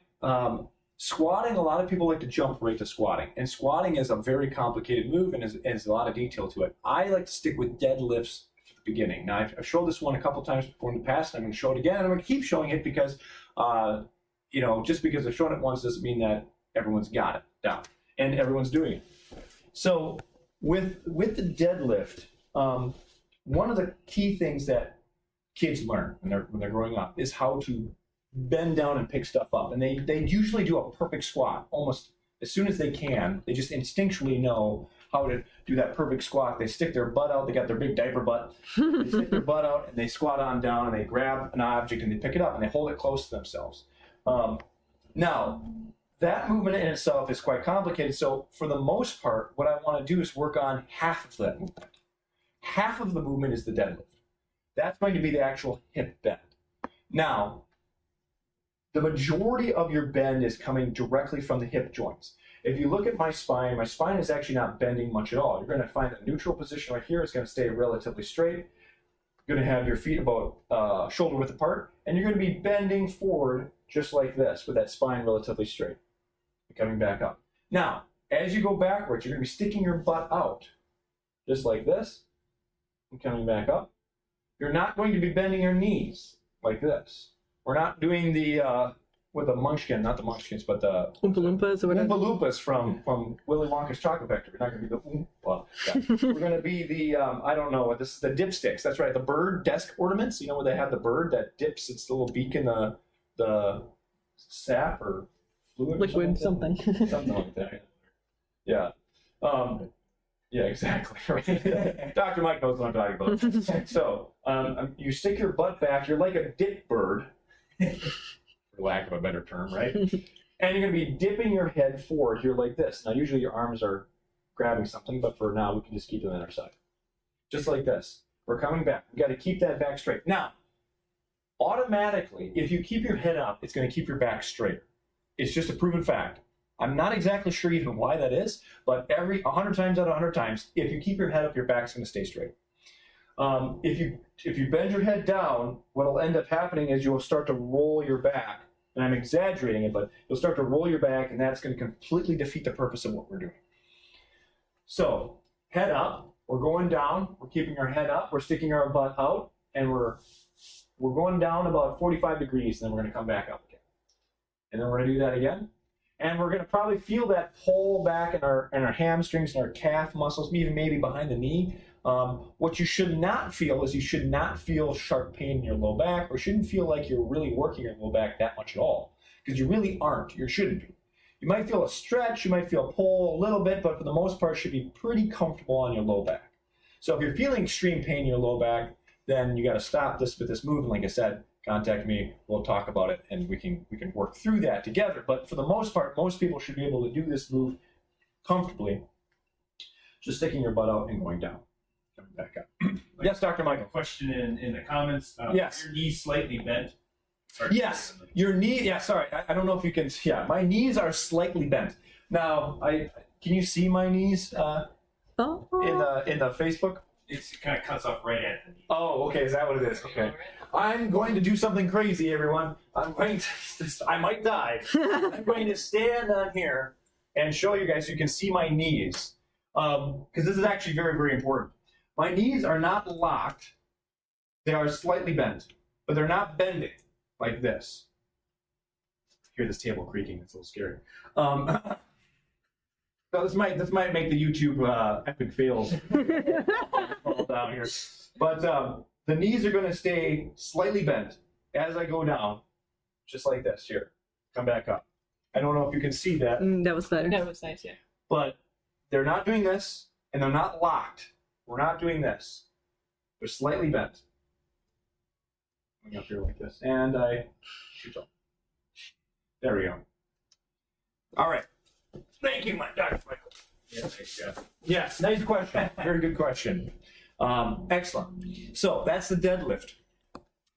Squatting, a lot of people like to jump right to squatting. And squatting is a very complicated move and has a lot of detail to it. I like to stick with deadlifts at the beginning. Now, I've showed this one a couple times before in the past, and I'm going to show it again. And I'm going to keep showing it because, just because I've shown it once doesn't mean that everyone's got it down and everyone's doing it. So with the deadlift, one of the key things that kids learn when they're growing up is how to bend down and pick stuff up. And they usually do a perfect squat almost as soon as they can. They just instinctually know how to do that perfect squat. They stick their butt out. They got their big diaper butt. They stick their butt out and they squat on down and they grab an object and they pick it up and they hold it close to themselves. Now, that movement in itself is quite complicated. So for the most part, what I want to do is work on half of that movement. Half of the movement is the deadlift. That's going to be the actual hip bend. Now, the majority of your bend is coming directly from the hip joints. If you look at my spine is actually not bending much at all. You're going to find a neutral position right here. It's going to stay relatively straight. You're going to have your feet about shoulder width apart, and you're going to be bending forward just like this with that spine relatively straight. Coming back up. Now, as you go backwards, you're going to be sticking your butt out just like this and coming back up. You're not going to be bending your knees like this. We're not doing the with the munchkin, not the munchkins, but the Oompa Loompas or whatever. Oompa Loompas from Willy Wonka's Chocolate Factory. We're not going to be the Oompa. Yeah. We're going to be the I don't know what this is. The dipsticks. That's right. The bird desk ornaments. You know where they have the bird that dips its little beak in the sap or fluid. Liquid or something. Something like that. Yeah. Yeah, exactly. Right. Dr. Mike knows what I'm talking about. So you stick your butt back. You're like a dip bird, for lack of a better term, right? And you're going to be dipping your head forward here like this. Now, usually your arms are grabbing something, but for now, we can just keep them on our side. Just like this. We're coming back. We got to keep that back straight. Now, automatically, if you keep your head up, it's going to keep your back straight. It's just a proven fact. I'm not exactly sure even why that is, but 100 times out of 100 times, if you keep your head up, your back's going to stay straight. If you bend your head down, what will end up happening is you'll start to roll your back, and I'm exaggerating it, but you'll start to roll your back, and that's going to completely defeat the purpose of what we're doing. So, head up, we're going down, we're keeping our head up, we're sticking our butt out, and we're going down about 45 degrees, and then we're going to come back up again. And then we're going to do that again. And we're going to probably feel that pull back in our hamstrings and our calf muscles, even maybe behind the knee. What you should not feel is you should not feel sharp pain in your low back, or shouldn't feel like you're really working your low back that much at all, because you really aren't. You shouldn't be. You might feel a stretch, you might feel a pull a little bit, but for the most part, you should be pretty comfortable on your low back. So if you're feeling extreme pain in your low back, then you got to stop this with this move. And like I said, contact me, we'll talk about it, and we can work through that together. But for the most part, most people should be able to do this move comfortably, just sticking your butt out and going down. Coming back up. Yes, Dr. Michael. Question in the comments. Yes. Your knees slightly bent. Sorry. Yes, your knee, yeah, sorry, I don't know if you can, yeah, my knees are slightly bent. Now, can you see my knees in the Facebook? It kind of cuts off right at the knee. Oh, okay, is that what it is? Okay. I'm going to do something crazy, everyone. I might die. I'm going to stand on here, and show you guys so you can see my knees. Because this is actually very, very important. My knees are not locked. They are slightly bent, but they're not bending like this. Hear this table creaking, it's a little scary. So this might make the YouTube epic fails fall down here. But the knees are going to stay slightly bent as I go down, just like this. Here, come back up. I don't know if you can see that, That was better. That was nice, yeah. but they're not doing this, and they're not locked. We're not doing this. They're slightly bent. Coming up here like this, and I shoot up. There we go. All right. Thank you, my Dr. Michael. Yeah, thanks, Jeff. Yes, nice question. Very good question. Excellent. So that's the deadlift.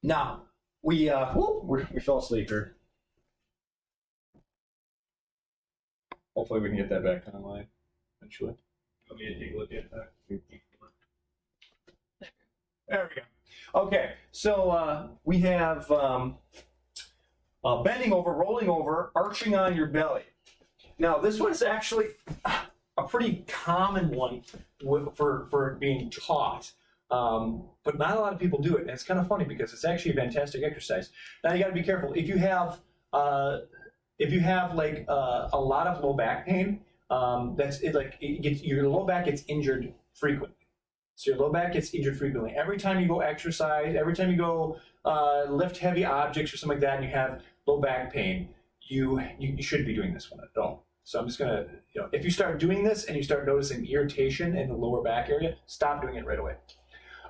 Now we fell asleep here. Hopefully we can get that back online eventually. Want me to take a look at that? There we go. Okay, so we have bending over, rolling over, arching on your belly. Now this one's actually a pretty common one for being taught, but not a lot of people do it. And it's kind of funny because it's actually a fantastic exercise. Now you got to be careful if you have like a lot of low back pain. Your low back gets injured frequently. So your low back gets injured frequently. Every time you go exercise, every time you go lift heavy objects or something like that, and you have low back pain, you shouldn't be doing this one at all. So I'm just gonna, if you start doing this and you start noticing irritation in the lower back area, stop doing it right away.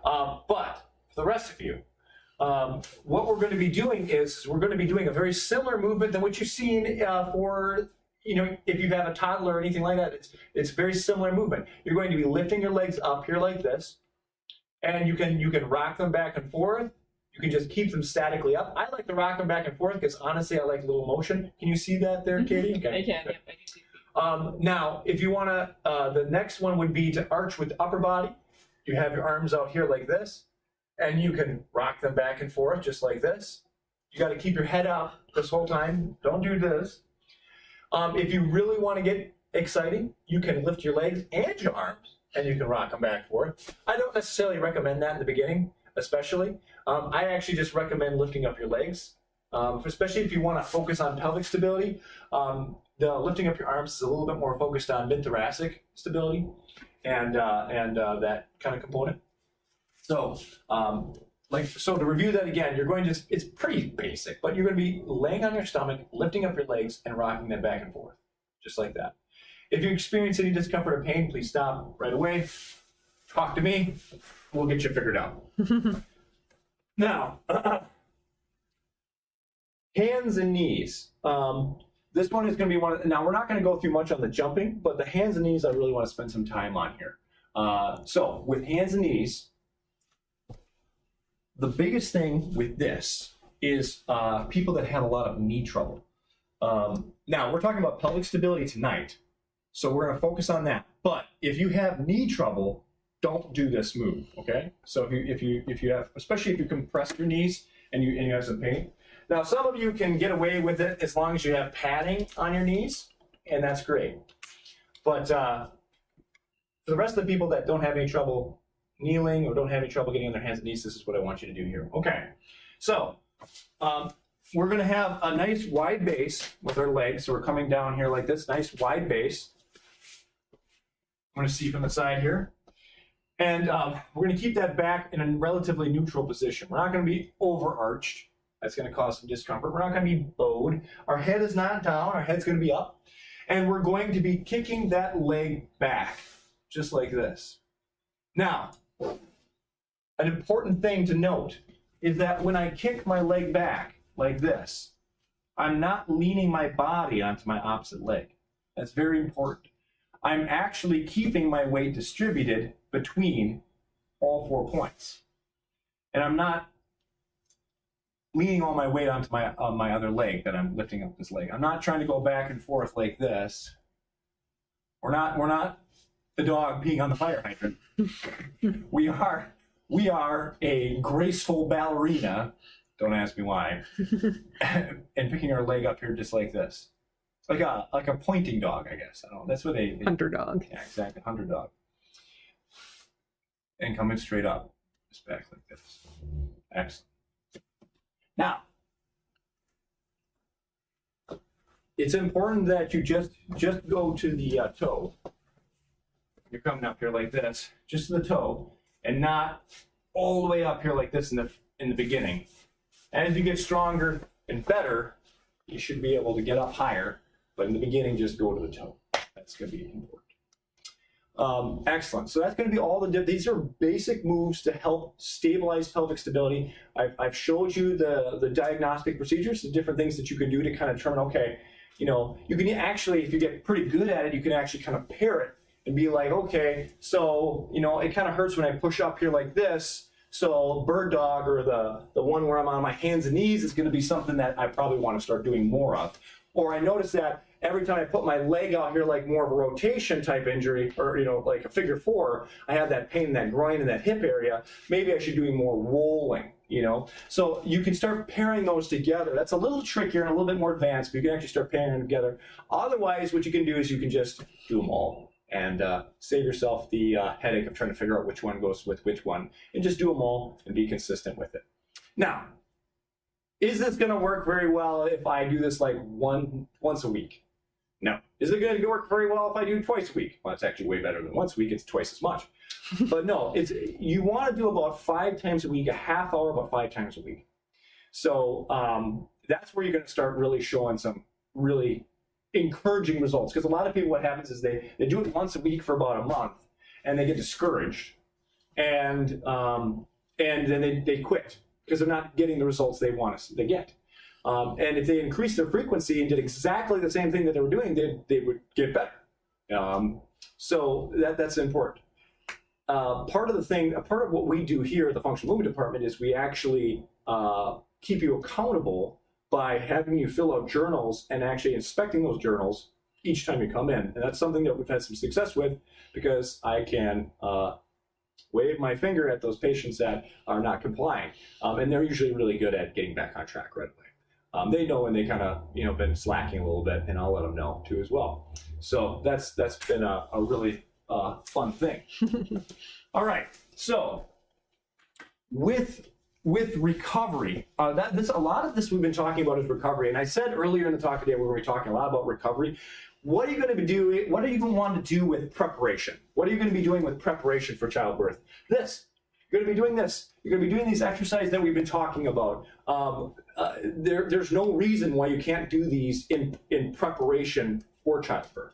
But for the rest of you, what we're going to be doing is we're going to be doing a very similar movement than what you've seen for, if you have a toddler or anything like that. It's very similar movement. You're going to be lifting your legs up here like this, and you can rock them back and forth. You can just keep them statically up. I like to rock them back and forth because honestly, I like a little motion. Can you see that there, Katie? Okay. I can, yep, I can see. Now, if you want to, the next one would be to arch with the upper body. You have your arms out here like this, and you can rock them back and forth just like this. You got to keep your head up this whole time. Don't do this. If you really want to get exciting, you can lift your legs and your arms, and you can rock them back and forth. I don't necessarily recommend that in the beginning, especially. I actually just recommend lifting up your legs, especially if you want to focus on pelvic stability. The lifting up your arms is a little bit more focused on mid-thoracic stability and that kind of component. So, so to review that again, you're going to, it's pretty basic, but you're going to be laying on your stomach, lifting up your legs, and rocking them back and forth, just like that. If you experience any discomfort or pain, please stop right away. Talk to me. We'll get you figured out. Now, hands and knees. This one is going to be one. Now, we're not going to go through much on the jumping, but the hands and knees I really want to spend some time on here. So with hands and knees, the biggest thing with this is people that have a lot of knee trouble. Now, we're talking about pelvic stability tonight, so we're going to focus on that. But if you have knee trouble, don't do this move, okay? So if you have, especially if you compress your knees and you have some pain. Now, some of you can get away with it as long as you have padding on your knees, and that's great. But for the rest of the people that don't have any trouble kneeling or don't have any trouble getting on their hands and knees, this is what I want you to do here. Okay, so we're going to have a nice wide base with our legs. So we're coming down here like this, nice wide base. I'm going to see from the side here. And we're going to keep that back in a relatively neutral position. We're not going to be overarched. That's going to cause some discomfort. We're not going to be bowed. Our head is not down. Our head's going to be up. And we're going to be kicking that leg back, just like this. Now, an important thing to note is that when I kick my leg back like this, I'm not leaning my body onto my opposite leg. That's very important. I'm actually keeping my weight distributed between all 4 points. And I'm not leaning all my weight onto my other leg that I'm lifting up this leg. I'm not trying to go back and forth like this. We're not the dog peeing on the fire hydrant. We are a graceful ballerina, don't ask me why, and picking our leg up here just like this. like a pointing dog, I guess. I don't know. That's what they Hunter dog. yeah, exactly, hunter dog. And coming straight up, just back like this. Excellent. Now, it's important that you just go to the toe. You're coming up here like this, just to the toe, and not all the way up here like this in the beginning. As you get stronger and better, you should be able to get up higher, but in the beginning, just go to the toe. That's going to be important. Excellent. So that's going to be all these are basic moves to help stabilize pelvic stability. I've showed you the diagnostic procedures, the different things that you can do to kind of determine, okay, you know, you can actually, if you get pretty good at it, you can actually kind of pair it and be like, okay, so, you know, it kind of hurts when I push up here like this. So bird dog, or the one where I'm on my hands and knees, is going to be something that I probably want to start doing more of. Or I notice that every time I put my leg out here, like more of a rotation type injury, or, you know, like a figure four, I have that pain in that groin and that hip area. Maybe I should be doing more rolling, you know? So you can start pairing those together. That's a little trickier and a little bit more advanced, but you can actually start pairing them together. Otherwise, what you can do is you can just do them all and save yourself the headache of trying to figure out which one goes with which one, and just do them all and be consistent with it. Now, is this going to work very well if I do this like once a week? No. Is it going to work very well if I do it twice a week? Well, it's actually way better than once a week. It's twice as much. But no, you want to do about 5 times a week, a half hour, about 5 times a week. So that's where you're going to start really showing some really encouraging results. Because a lot of people, what happens is they do it once a week for about a month, and they get discouraged, and then they quit because they're not getting the results they want to get. And if they increased their frequency and did exactly the same thing that they were doing, they would get better. So that's important. Part of what we do here at the Functional Movement Department is we actually keep you accountable by having you fill out journals and actually inspecting those journals each time you come in. And that's something that we've had some success with, because I can wave my finger at those patients that are not complying. And they're usually really good at getting back on track right away. They know when they kind of, you know, been slacking a little bit, and I'll let them know too as well. So that's been a really fun thing. All right, so with recovery, a lot of this we've been talking about is recovery. And I said earlier in the talk today, we were talking a lot about recovery. What are you going to be doing? What are you going to want to do with preparation? What are you going to be doing with preparation for childbirth? This. You're going to be doing this. You're going to be doing these exercises that we've been talking about. There's no reason why you can't do these in preparation for childbirth.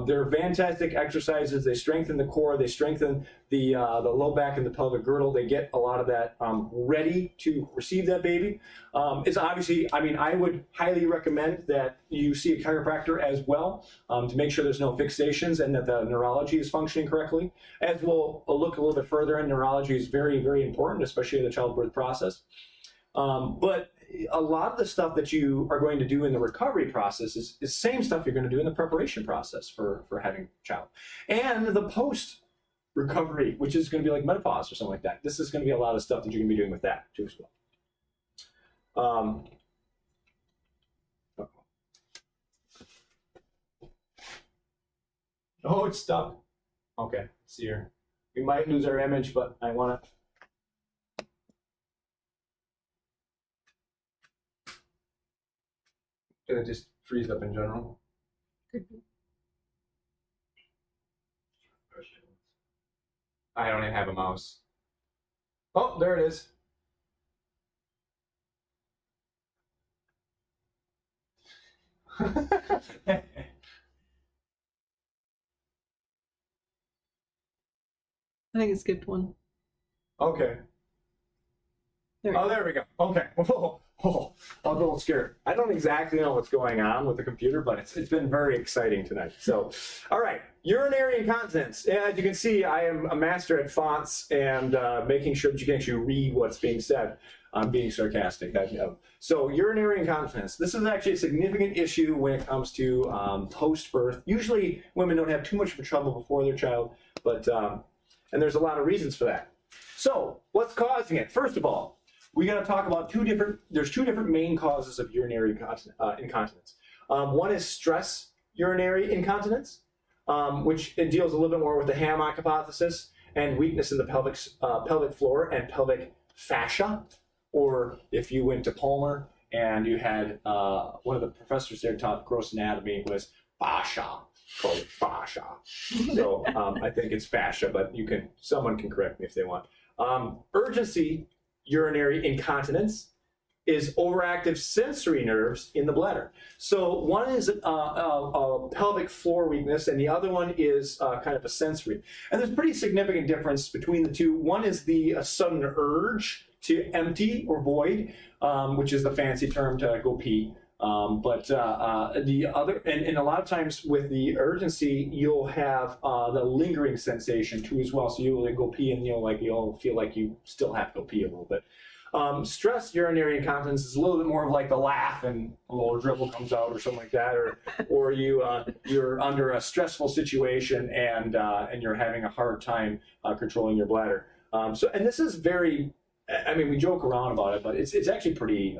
They're fantastic exercises. They strengthen the core. They strengthen the low back and the pelvic girdle. They get a lot of that ready to receive that baby. It's obviously, I mean, I would highly recommend that you see a chiropractor as well to make sure there's no fixations and that the neurology is functioning correctly. As we'll look a little bit further in, neurology is very, very important, especially in the childbirth process. But a lot of the stuff that you are going to do in the recovery process is the same stuff you're going to do in the preparation process for having a child. And the post-recovery, which is going to be like menopause or something like that. This is going to be a lot of stuff that you're going to be doing with that too as well. Oh, it's stuck. Okay, see here. We might lose our image, but I want to. Did it just freeze up in general? I don't even have a mouse. Oh, there it is. I think it skipped one. Okay. There we Oh, go. there we go. Okay. Oh, I'm a little scared. I don't exactly know what's going on with the computer, but it's been very exciting tonight. So, all right, urinary incontinence. As you can see, I am a master at fonts and making sure that you can actually read what's being said. I'm being sarcastic. So urinary incontinence. This is actually a significant issue when it comes to post-birth. Usually women don't have too much of trouble before their child, but and there's a lot of reasons for that. So what's causing it? First of all, we got to talk about there's two different main causes of urinary incontinence. One is stress urinary incontinence, which it deals a little bit more with the hammock hypothesis and weakness in the pelvic floor and pelvic fascia. Or if you went to Palmer and you had one of the professors there taught gross anatomy was fascia, called it fascia. So I think it's fascia, but someone can correct me if they want. Urgency urinary incontinence is overactive sensory nerves in the bladder. So one is a pelvic floor weakness, and the other one is kind of a sensory. And there's a pretty significant difference between the two. One is the sudden urge to empty or void, which is the fancy term to go pee. But the other, and a lot of times with the urgency, you'll have the lingering sensation too as well. So you'll go pee and you'll feel like you still have to go pee a little bit. Stress urinary incontinence is a little bit more of like the laugh and a little dribble comes out or something like that, or you're under a stressful situation and you're having a hard time controlling your bladder. And this is very, I mean, we joke around about it, but it's actually pretty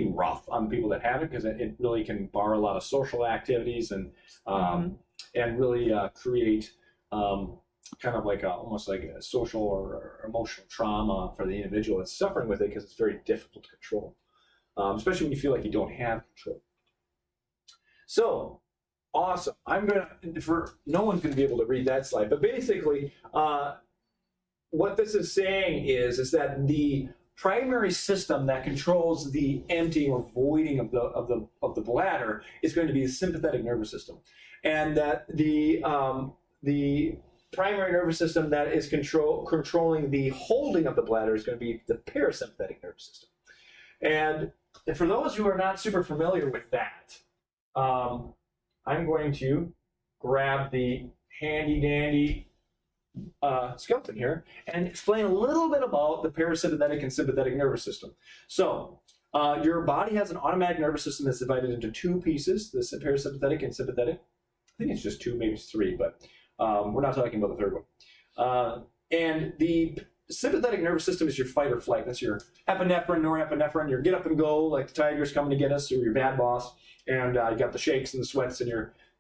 rough on people that have it, because it really can bar a lot of social activities and really create kind of like almost like a social or emotional trauma for the individual that's suffering with it, because it's very difficult to control, especially when you feel like you don't have control. So awesome. No one's going to be able to read that slide, but basically what this is saying is that the primary system that controls the emptying or voiding of the bladder is going to be the sympathetic nervous system, and that the primary nervous system that is controlling the holding of the bladder is going to be the parasympathetic nervous system. And for those who are not super familiar with that, I'm going to grab the handy dandy skeleton here and explain a little bit about the parasympathetic and sympathetic nervous system. So your body has an automatic nervous system that's divided into two pieces, the parasympathetic and sympathetic. I think it's just two, maybe it's three, but we're not talking about the third one. And the sympathetic nervous system is your fight or flight. That's your epinephrine, norepinephrine, your get up and go, like the tiger's coming to get us, or your bad boss. And you got the shakes and the sweats and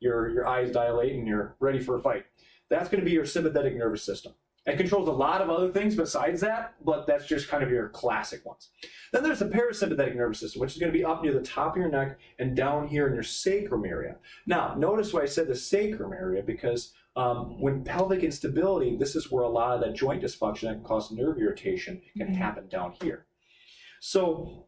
your eyes dilate and you're ready for a fight. That's going to be your sympathetic nervous system. It controls a lot of other things besides that, but that's just kind of your classic ones. Then there's the parasympathetic nervous system, which is going to be up near the top of your neck and down here in your sacrum area. Now, notice why I said the sacrum area, because when pelvic instability, this is where a lot of that joint dysfunction that can cause nerve irritation can happen down here. So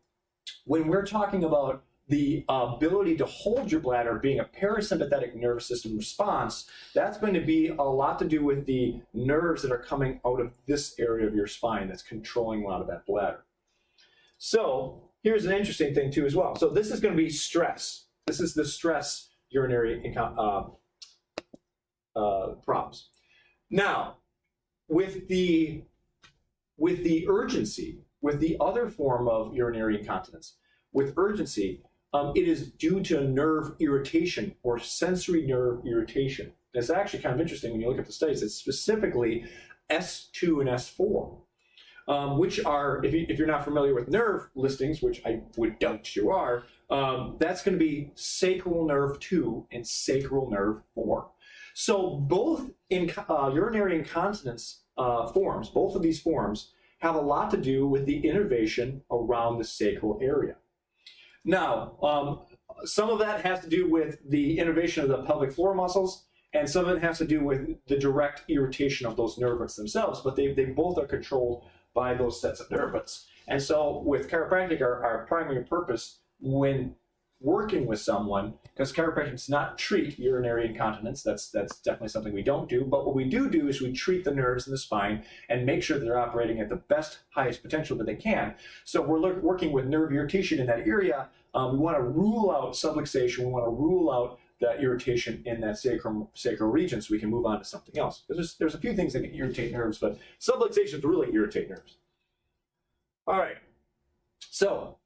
when we're talking about the ability to hold your bladder being a parasympathetic nervous system response, that's going to be a lot to do with the nerves that are coming out of this area of your spine that's controlling a lot of that bladder. So here's an interesting thing too as well. So this is going to be stress. This is the stress urinary problems. Now, with the urgency, with the other form of urinary incontinence, with urgency, it is due to nerve irritation or sensory nerve irritation. It's actually kind of interesting when you look at the studies. It's specifically S2 and S4, which are, if you're not familiar with nerve listings, which I would doubt you are, that's going to be sacral nerve 2 and sacral nerve 4. So both urinary incontinence forms, both of these forms, have a lot to do with the innervation around the sacral area. Now, some of that has to do with the innervation of the pelvic floor muscles, and some of it has to do with the direct irritation of those nerve roots themselves, but they both are controlled by those sets of nerve roots. And so with chiropractic, our primary purpose when working with someone, because chiropractic does not treat urinary incontinence, that's definitely something we don't do, but what we do is we treat the nerves in the spine and make sure that they're operating at the best, highest potential that they can. So if we're working with nerve irritation in that area, we want to rule out subluxation, we want to rule out the irritation in that sacral region so we can move on to something else. Because there's a few things that can irritate nerves, but subluxations really irritate nerves. All right, so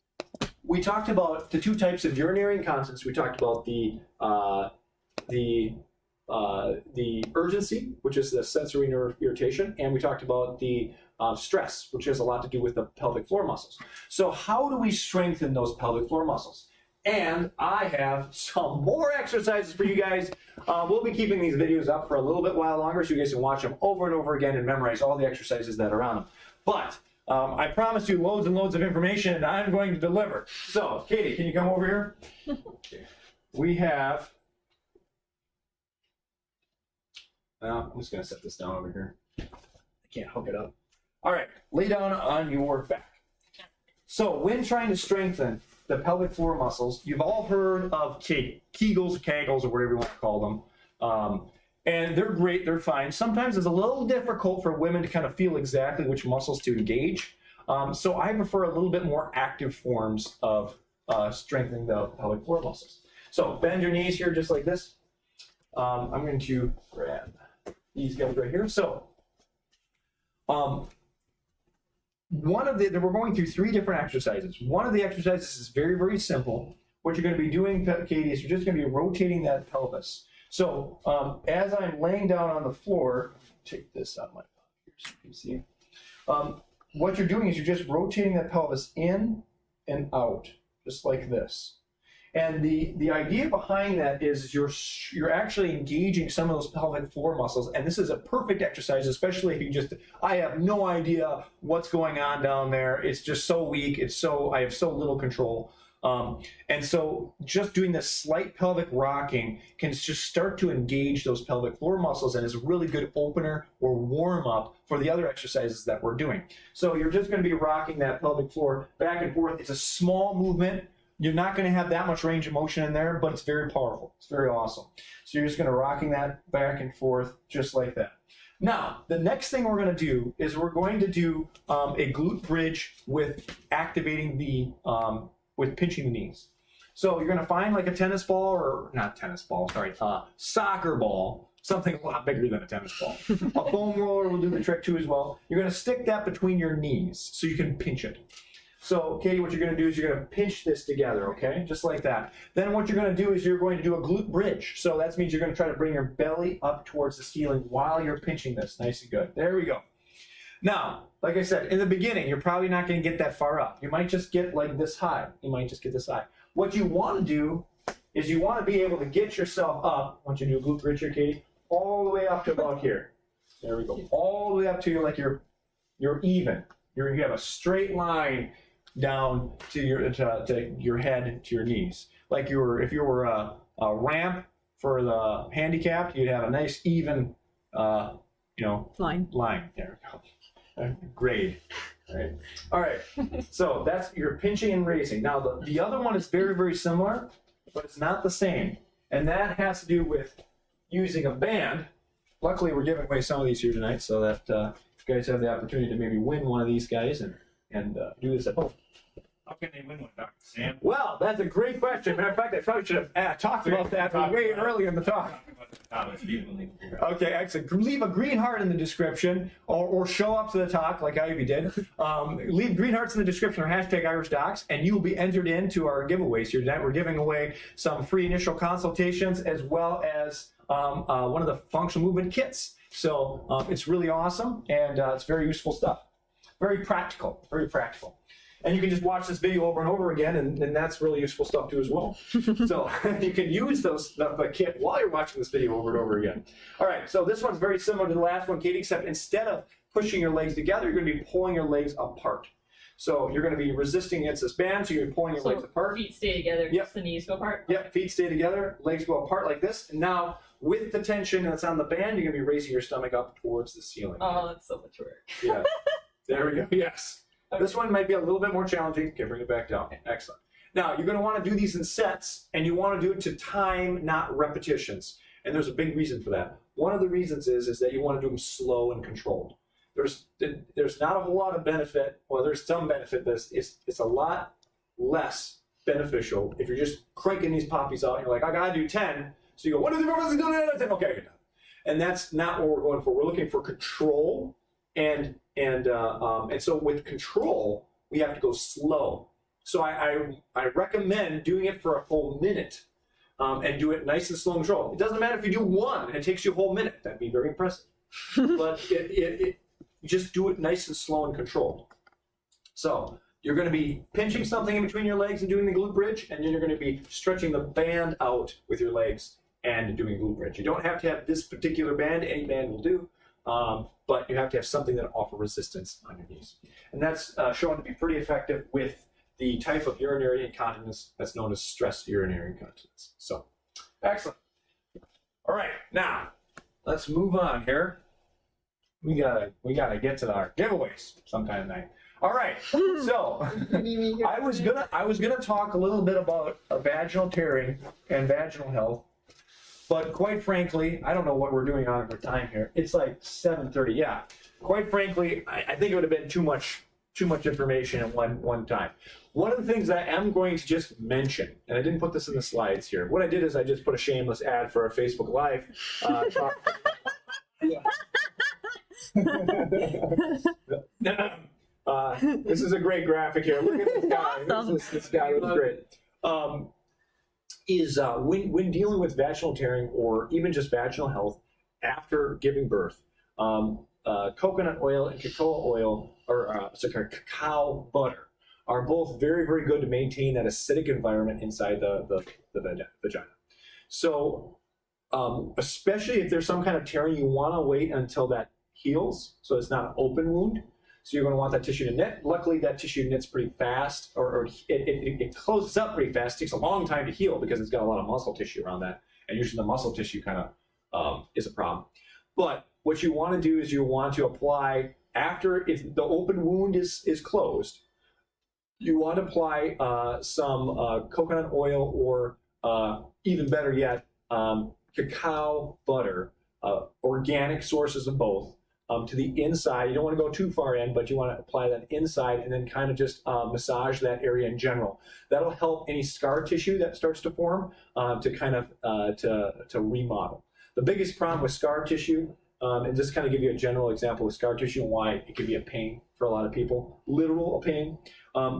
we talked about the two types of urinary incontinence. We talked about the urgency, which is the sensory nerve irritation, and we talked about the stress, which has a lot to do with the pelvic floor muscles. So how do we strengthen those pelvic floor muscles? And I have some more exercises for you guys. We'll be keeping these videos up for a little bit while longer so you guys can watch them over and over again and memorize all the exercises that are on them. But I promised you loads and loads of information, and I'm going to deliver. So, Katie, can you come over here? Okay. We have... Well, I'm just going to set this down over here. I can't hook it up. All right, lay down on your back. So, when trying to strengthen the pelvic floor muscles, you've all heard of Kegels, Kegels, or whatever you want to call them. And they're great, they're fine. Sometimes it's a little difficult for women to kind of feel exactly which muscles to engage. So I prefer a little bit more active forms of strengthening the pelvic floor muscles. So bend your knees here just like this. I'm going to grab these guys right here. So we're going through 3 different exercises. One of the exercises is very, very simple. What you're going to be doing, Katie, is you're just going to be rotating that pelvis. So as I'm laying down on the floor, take this out of my pocket so you can see. What you're doing is you're just rotating that pelvis in and out, just like this. And the idea behind that is you're actually engaging some of those pelvic floor muscles, and this is a perfect exercise, especially if I have no idea what's going on down there. It's just so weak. I have so little control. And so just doing this slight pelvic rocking can just start to engage those pelvic floor muscles and is a really good opener or warm up for the other exercises that we're doing. So you're just going to be rocking that pelvic floor back and forth. It's a small movement. You're not going to have that much range of motion in there, but it's very powerful. It's very awesome. So you're just going to rocking that back and forth just like that. Now, the next thing we're going to do is we're going to do a glute bridge with activating with pinching the knees. So you're going to find like a tennis ball, or not tennis ball, sorry, soccer ball, something a lot bigger than a tennis ball. A foam roller will do the trick too as well. You're going to stick that between your knees so you can pinch it. So, Katie, what you're going to do is you're going to pinch this together, okay? Just like that. Then what you're going to do is you're going to do a glute bridge. So that means you're going to try to bring your belly up towards the ceiling while you're pinching this. Nice and good. There we go. Now, like I said, in the beginning, you're probably not going to get that far up. You might just get like this high. You might just get this high. What you want to do is you want to be able to get yourself up, once you do a glute bridge here, Katie, all the way up to about here. There we go. All the way up to you're even. You have a straight line down to your head, to your knees. Like if you were a ramp for the handicapped, you'd have a nice even, Line. There we go. Grade. All right. So that's your pinching and raising. Now the other one is very, very similar, but it's not the same. And that has to do with using a band. Luckily, we're giving away some of these here tonight so that you guys have the opportunity to maybe win one of these guys and do this at home. How can they win one, Dr. Sam? Well, that's a great question. Matter of fact, I probably should have talked about that way earlier in the talk. Okay, excellent. Leave a green heart in the description, or show up to the talk like Ivy did. Leave green hearts in the description or hashtag Irish Docs, and you will be entered into our giveaways here tonight. We're giving away some free initial consultations as well as one of the functional movement kits. So it's really awesome, and it's very useful stuff. Very practical, very practical. And you can just watch this video over and over again, and that's really useful stuff too as well. So you can use the kit while you're watching this video over and over again. All right, so this one's very similar to the last one, Katie, except instead of pushing your legs together, you're going to be pulling your legs apart. So you're going to be resisting against this band, so you're pulling your legs apart. Feet stay together, Yep. just the knees go apart? Yep, feet stay together, legs go apart like this. And now, with the tension that's on the band, you're going to be raising your stomach up towards the ceiling. Oh, that's so much work. Yeah. There we go. Yes. This one might be a little bit more challenging. Okay, bring it back down. Excellent. Now, you're going to want to do these in sets, and you want to do it to time, not repetitions. And there's a big reason for that. One of the reasons is that you want to do them slow and controlled. There's not a whole lot of benefit. Well, there's some benefit. It's a lot less beneficial if you're just cranking these poppies out. And you're like, I got to do 10. So you go, 1, 2, 3, 4, 5, 6, 7, 8, 9, 10. Okay, I get done. And that's not what we're going for. We're looking for control and so with control, we have to go slow. So I recommend doing it for a full minute and do it nice and slow and controlled. It doesn't matter if you do 1 and it takes you a whole minute. That'd be very impressive. But you just do it nice and slow and controlled. So you're going to be pinching something in between your legs and doing the glute bridge, and then you're going to be stretching the band out with your legs and doing glute bridge. You don't have to have this particular band. Any band will do, but you have to have something that offers resistance on your knees. And that's shown to be pretty effective with the type of urinary incontinence that's known as stress urinary incontinence. So, excellent. All right, now let's move on here. We gotta get to our giveaways sometime tonight. All right, so I was gonna talk a little bit about vaginal tearing and vaginal health, but quite frankly, I don't know what we're doing on for time here. It's like 7:30. Yeah, quite frankly, I think it would have been too much information at one time. One of the things I am going to just mention, and I didn't put this in the slides here. What I did is I just put a shameless ad for our Facebook Live. This is a great graphic here. Look at this guy. Awesome. This guy looks great. When dealing with vaginal tearing or even just vaginal health after giving birth, coconut oil and cacao oil, or cacao butter, are both very, very good to maintain that acidic environment inside the vagina. So, especially if there's some kind of tearing, you want to wait until that heals, so it's not an open wound. So you're going to want that tissue to knit. Luckily, that tissue knits pretty fast, or it closes up pretty fast. It takes a long time to heal because it's got a lot of muscle tissue around that, and usually the muscle tissue kind of is a problem. But what you want to do is you want to apply after, if the open wound is closed, you want to apply some coconut oil, or even better yet, cacao butter, organic sources of both, to the inside. You don't want to go too far in, but you want to apply that inside and then kind of just massage that area in general. That'll help any scar tissue that starts to form to kind of to remodel. The biggest problem with scar tissue, and just kind of give you a general example of scar tissue and why it can be a pain for a lot of people, literal pain,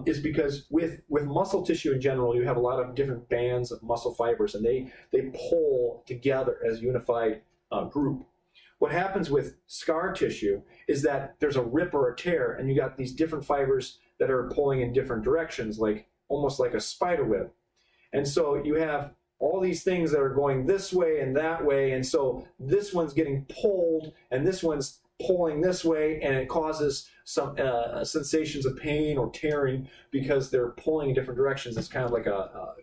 is because with muscle tissue in general, you have a lot of different bands of muscle fibers, and they pull together as a unified group. What happens with scar tissue is that there's a rip or a tear, and you got these different fibers that are pulling in different directions, like almost like a spider web. And so you have all these things that are going this way and that way, and so this one's getting pulled and this one's pulling this way, and it causes some sensations of pain or tearing because they're pulling in different directions. It's kind of like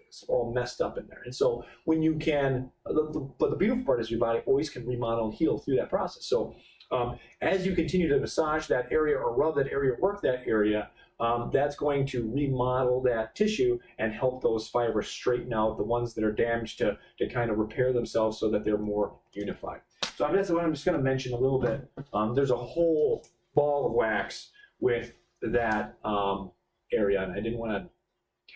it's all messed up in there. And so when you can, but the beautiful part is your body always can remodel and heal through that process. So as you continue to massage that area or rub that area, work that area, that's going to remodel that tissue and help those fibers straighten out, the ones that are damaged to kind of repair themselves so that they're more unified. So that's what I'm just going to mention a little bit. There's a whole ball of wax with that area, and I didn't want to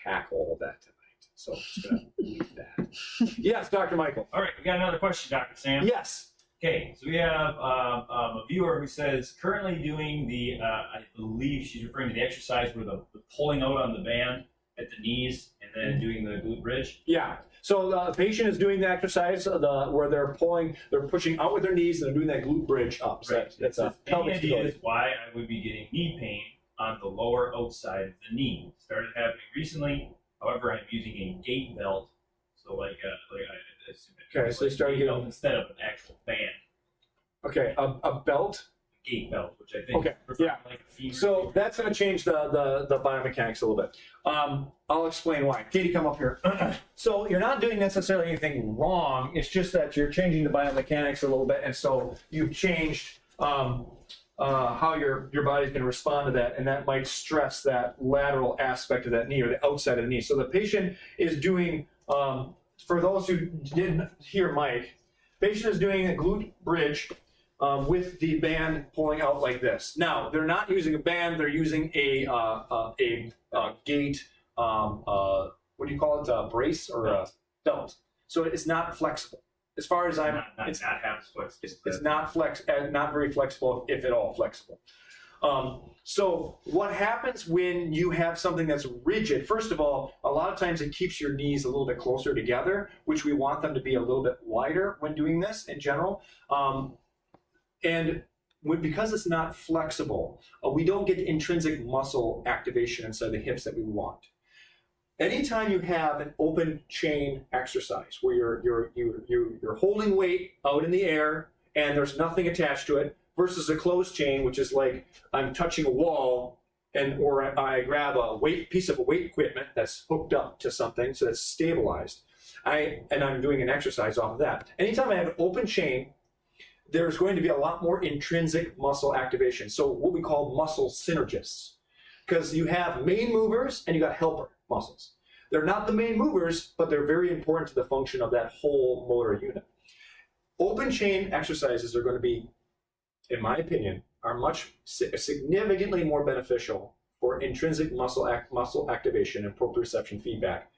tackle all that tonight, so I'm just going to leave that. Yes, Dr. Michael. All right, we got another question, Dr. Sam. Yes. Okay, so we have a viewer who says currently doing the, I believe she's referring to the exercise where the pulling out on the band at the knees and then doing the glute bridge. Yeah. So the patient is doing the exercise where they're pushing out with their knees and they're doing that glute bridge up. So Right. that's a pelvic Any ideas stability. why I would be getting knee pain on the lower outside of the knee? Started happening recently. However, I'm using a gait belt, so I assume Okay, so you started gait getting- belt instead of an actual band. Okay, a belt. Gait belt, which I think Okay, is yeah. like a femur. So that's going to change the biomechanics a little bit. I'll explain why. Katie, come up here. So you're not doing necessarily anything wrong. It's just that you're changing the biomechanics a little bit, and so you've changed how your body's going to respond to that, and that might stress that lateral aspect of that knee or the outside of the knee. So the patient is doing, for those who didn't hear Mike, patient is doing a glute bridge with the band pulling out like this. Now, they're not using a band, they're using a gait, what do you call it, a brace or a belt. So it's not flexible. As far as I'm, not half as flexible. it's not very flexible, if at all flexible. So what happens when you have something that's rigid? First of all, a lot of times it keeps your knees a little bit closer together, which we want them to be a little bit wider when doing this in general. And because it's not flexible, we don't get the intrinsic muscle activation inside the hips that we want. Anytime you have an open chain exercise where you're holding weight out in the air and there's nothing attached to it, versus a closed chain, which is like I'm touching a wall or I grab a piece of weight equipment that's hooked up to something so that's stabilized. And I'm doing an exercise off of that. Anytime I have an open chain, there's going to be a lot more intrinsic muscle activation. So what we call muscle synergists, because you have main movers and you got helper muscles. They're not the main movers, but they're very important to the function of that whole motor unit. Open chain exercises are going to be, in my opinion, are significantly more beneficial for intrinsic muscle activation and proprioception feedback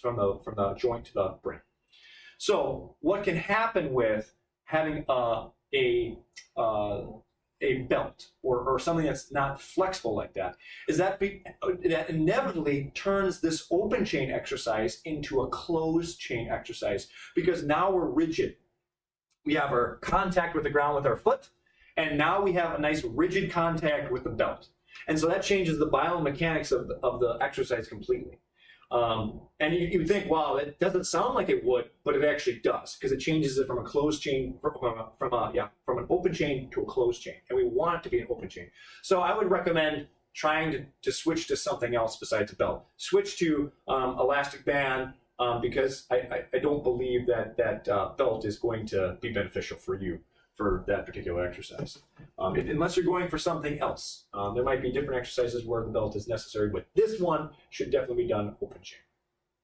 from the joint to the brain. So what can happen with having a belt or something that's not flexible like that is that that inevitably turns this open chain exercise into a closed chain exercise, because now we're rigid. We have our contact with the ground with our foot, and now we have a nice rigid contact with the belt. And so that changes the biomechanics of the exercise completely. And you would think, wow, it doesn't sound like it would, but it actually does, because it changes it from a closed chain, from an open chain to a closed chain, and we want it to be an open chain. So I would recommend trying to switch to something else besides a belt. Switch to elastic band, because I don't believe that belt is going to be beneficial for you for that particular exercise, unless you're going for something else. There might be different exercises where the belt is necessary, but this one should definitely be done open chain.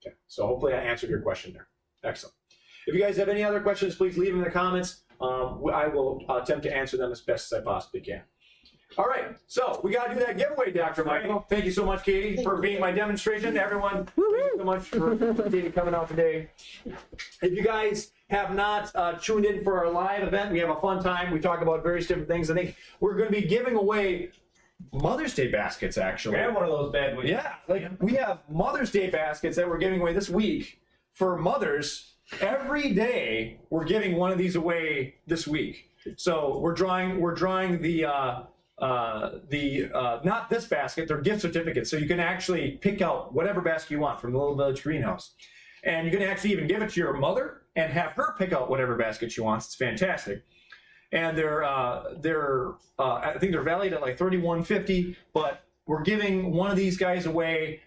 Okay, so hopefully I answered your question there. Excellent. If you guys have any other questions, please leave them in the comments. I will attempt to answer them as best as I possibly can. All right, so we got to do that giveaway, Dr. Michael. Thank you so much, Katie, for being my demonstration. Everyone, thank you so much for Katie coming out today. If you guys have not tuned in for our live event, we have a fun time. We talk about various different things. I think we're going to be giving away Mother's Day baskets, actually. We have one of those bad ones. Yeah, like we have Mother's Day baskets that we're giving away this week for mothers. Every day we're giving one of these away this week. So we're drawing the not this basket, they're gift certificates. So you can actually pick out whatever basket you want from the Little Village Greenhouse. And you can actually even give it to your mother and have her pick out whatever basket she wants. It's fantastic. And I think they're valued at like $31.50, but we're giving one of these guys away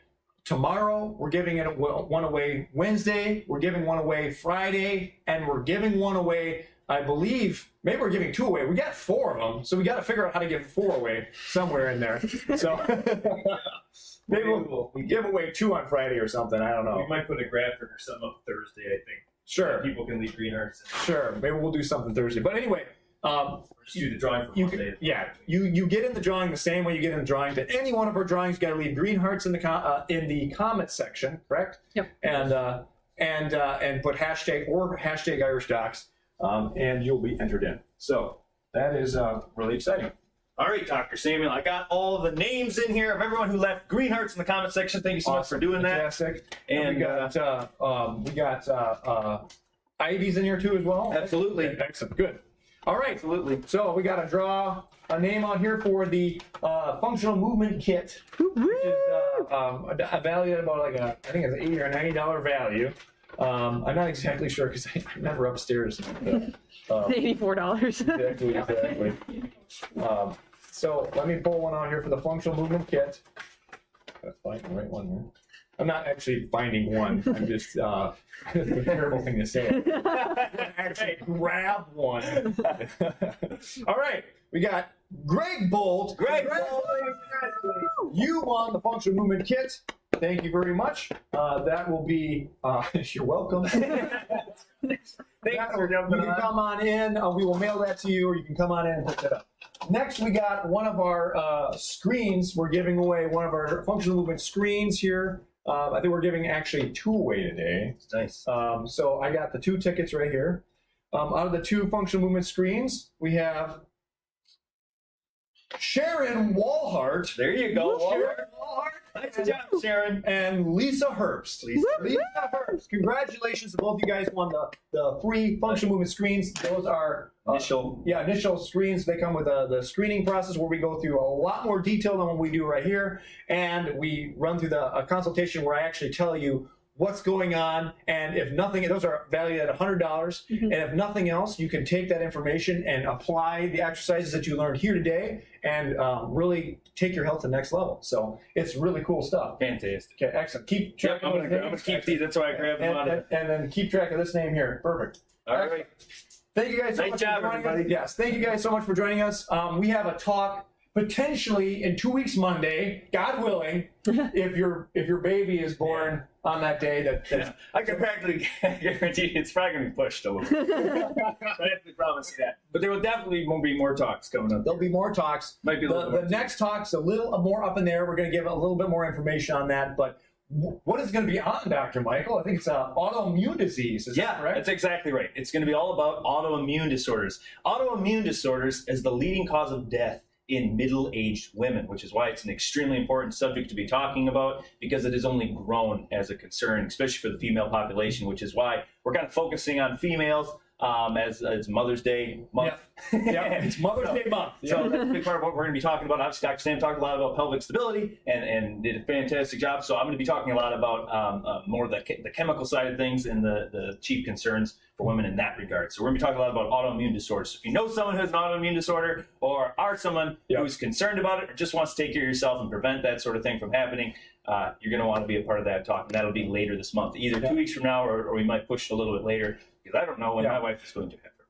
tomorrow. We're giving one away Wednesday. We're giving one away Friday, and we're giving one away, I believe, maybe we're giving two away. We got 4 of them, so we got to figure out how to give 4 away somewhere in there. So maybe we'll give away 2 on Friday or something. I don't know. We might put a graphic or something up Thursday, I think. Sure. People can leave green hearts. Sure. Maybe we'll do something Thursday. But anyway, Or just do the drawing for Monday. You get in the drawing the same way you get in the drawing to any one of our drawings. You got to leave green hearts in the comment section, correct? Yep. And put hashtag Irish Docs, and you'll be entered in. So that is really exciting. All right, Dr. Samuel, I got all the names in here of everyone who left green hearts in the comment section. Thank you so much for doing Fantastic. that. And we got Ivy's in here too as well. Absolutely. Okay, excellent. Good. All right. Absolutely. So we got to draw a name out here for the functional movement kit, which is valued at about I think it's $80 or $90 value. I'm not exactly sure because I remember upstairs. $84. Exactly. So let me pull one out here for the functional movement kit. Gotta find the right one here. I'm not actually finding one. I'm just it's a terrible thing to say. Actually, grab one. All right, we got Greg Bolt. Greg Bolt, you won the functional movement kit. Thank you very much. That will be. You're welcome. thanks for jumping You can come on in. We will mail that to you, or you can come on in and pick that up. Next, we got one of our screens. We're giving away one of our functional movement screens here. I think we're giving actually 2 away today. Nice. So I got the 2 tickets right here. Out of the 2 functional movement screens, we have Sharon Walhart. There you go. Sharon Walhart. Nice job, Sharon. and Lisa Herbst. Lisa Herbst. Congratulations to both of you guys who won the free functional movement screens. Those are initial screens. They come with the screening process where we go through a lot more detail than what we do right here, and we run through a consultation where I actually tell you what's going on, and if nothing, those are valued at $100, and if nothing else, you can take that information and apply the exercises that you learned here today and really take your health to the next level. So it's really cool stuff. Fantastic. Okay, excellent. Keep track I'm of gonna keep these. That's why I grabbed them out of it. and then keep track of this name here. Perfect. All right. Thank you guys so Nice much job, for joining everybody. us. Yes, thank you guys so much for joining us. We have a talk potentially in 2 weeks Monday, God willing, if your baby is born on that day. That's I can practically guarantee it's probably going to be pushed a little bit. I have to promise you that. But there will definitely be more talks coming up. There'll be more talks. Might be a little The more. next talk's a little more up in there. We're going to give a little bit more information on that. But what is going to be on, Dr. Michael? I think it's autoimmune disease. Is that correct? That's exactly right. It's going to be all about autoimmune disorders. Autoimmune disorders is the leading cause of death in middle-aged women, which is why it's an extremely important subject to be talking about, because it has only grown as a concern, especially for the female population, which is why we're kind of focusing on females as Mother's Day month. Yeah, it's Mother's Day month. So that's a big part of what we're going to be talking about. Obviously, Dr. Sam talked a lot about pelvic stability and did a fantastic job. So I'm going to be talking a lot about more the chemical side of things and the chief concerns for women in that regard. So we're going to be talking a lot about autoimmune disorders. So if you know someone who has an autoimmune disorder or are someone who's concerned about it or just wants to take care of yourself and prevent that sort of thing from happening, you're going to want to be a part of that talk. And that'll be later this month, either 2 weeks from now or we might push it a little bit later, because I don't know when my wife is going to have her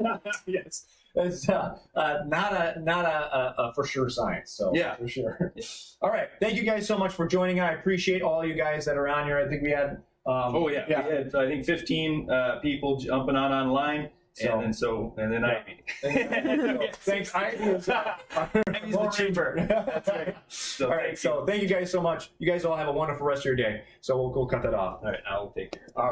baby. Yes, it's not a for sure science. So Yeah. for sure. All right, thank you guys so much for joining. I appreciate all you guys that are on here. I think we had. We had, I think 15 people jumping on online, and then Ivy. Thanks, Ivy. Ivy's the cheaper. That's right. So All right, so thank you guys so much. You guys all have a wonderful rest of your day. So we'll cut that off. All right, I'll take care. All right.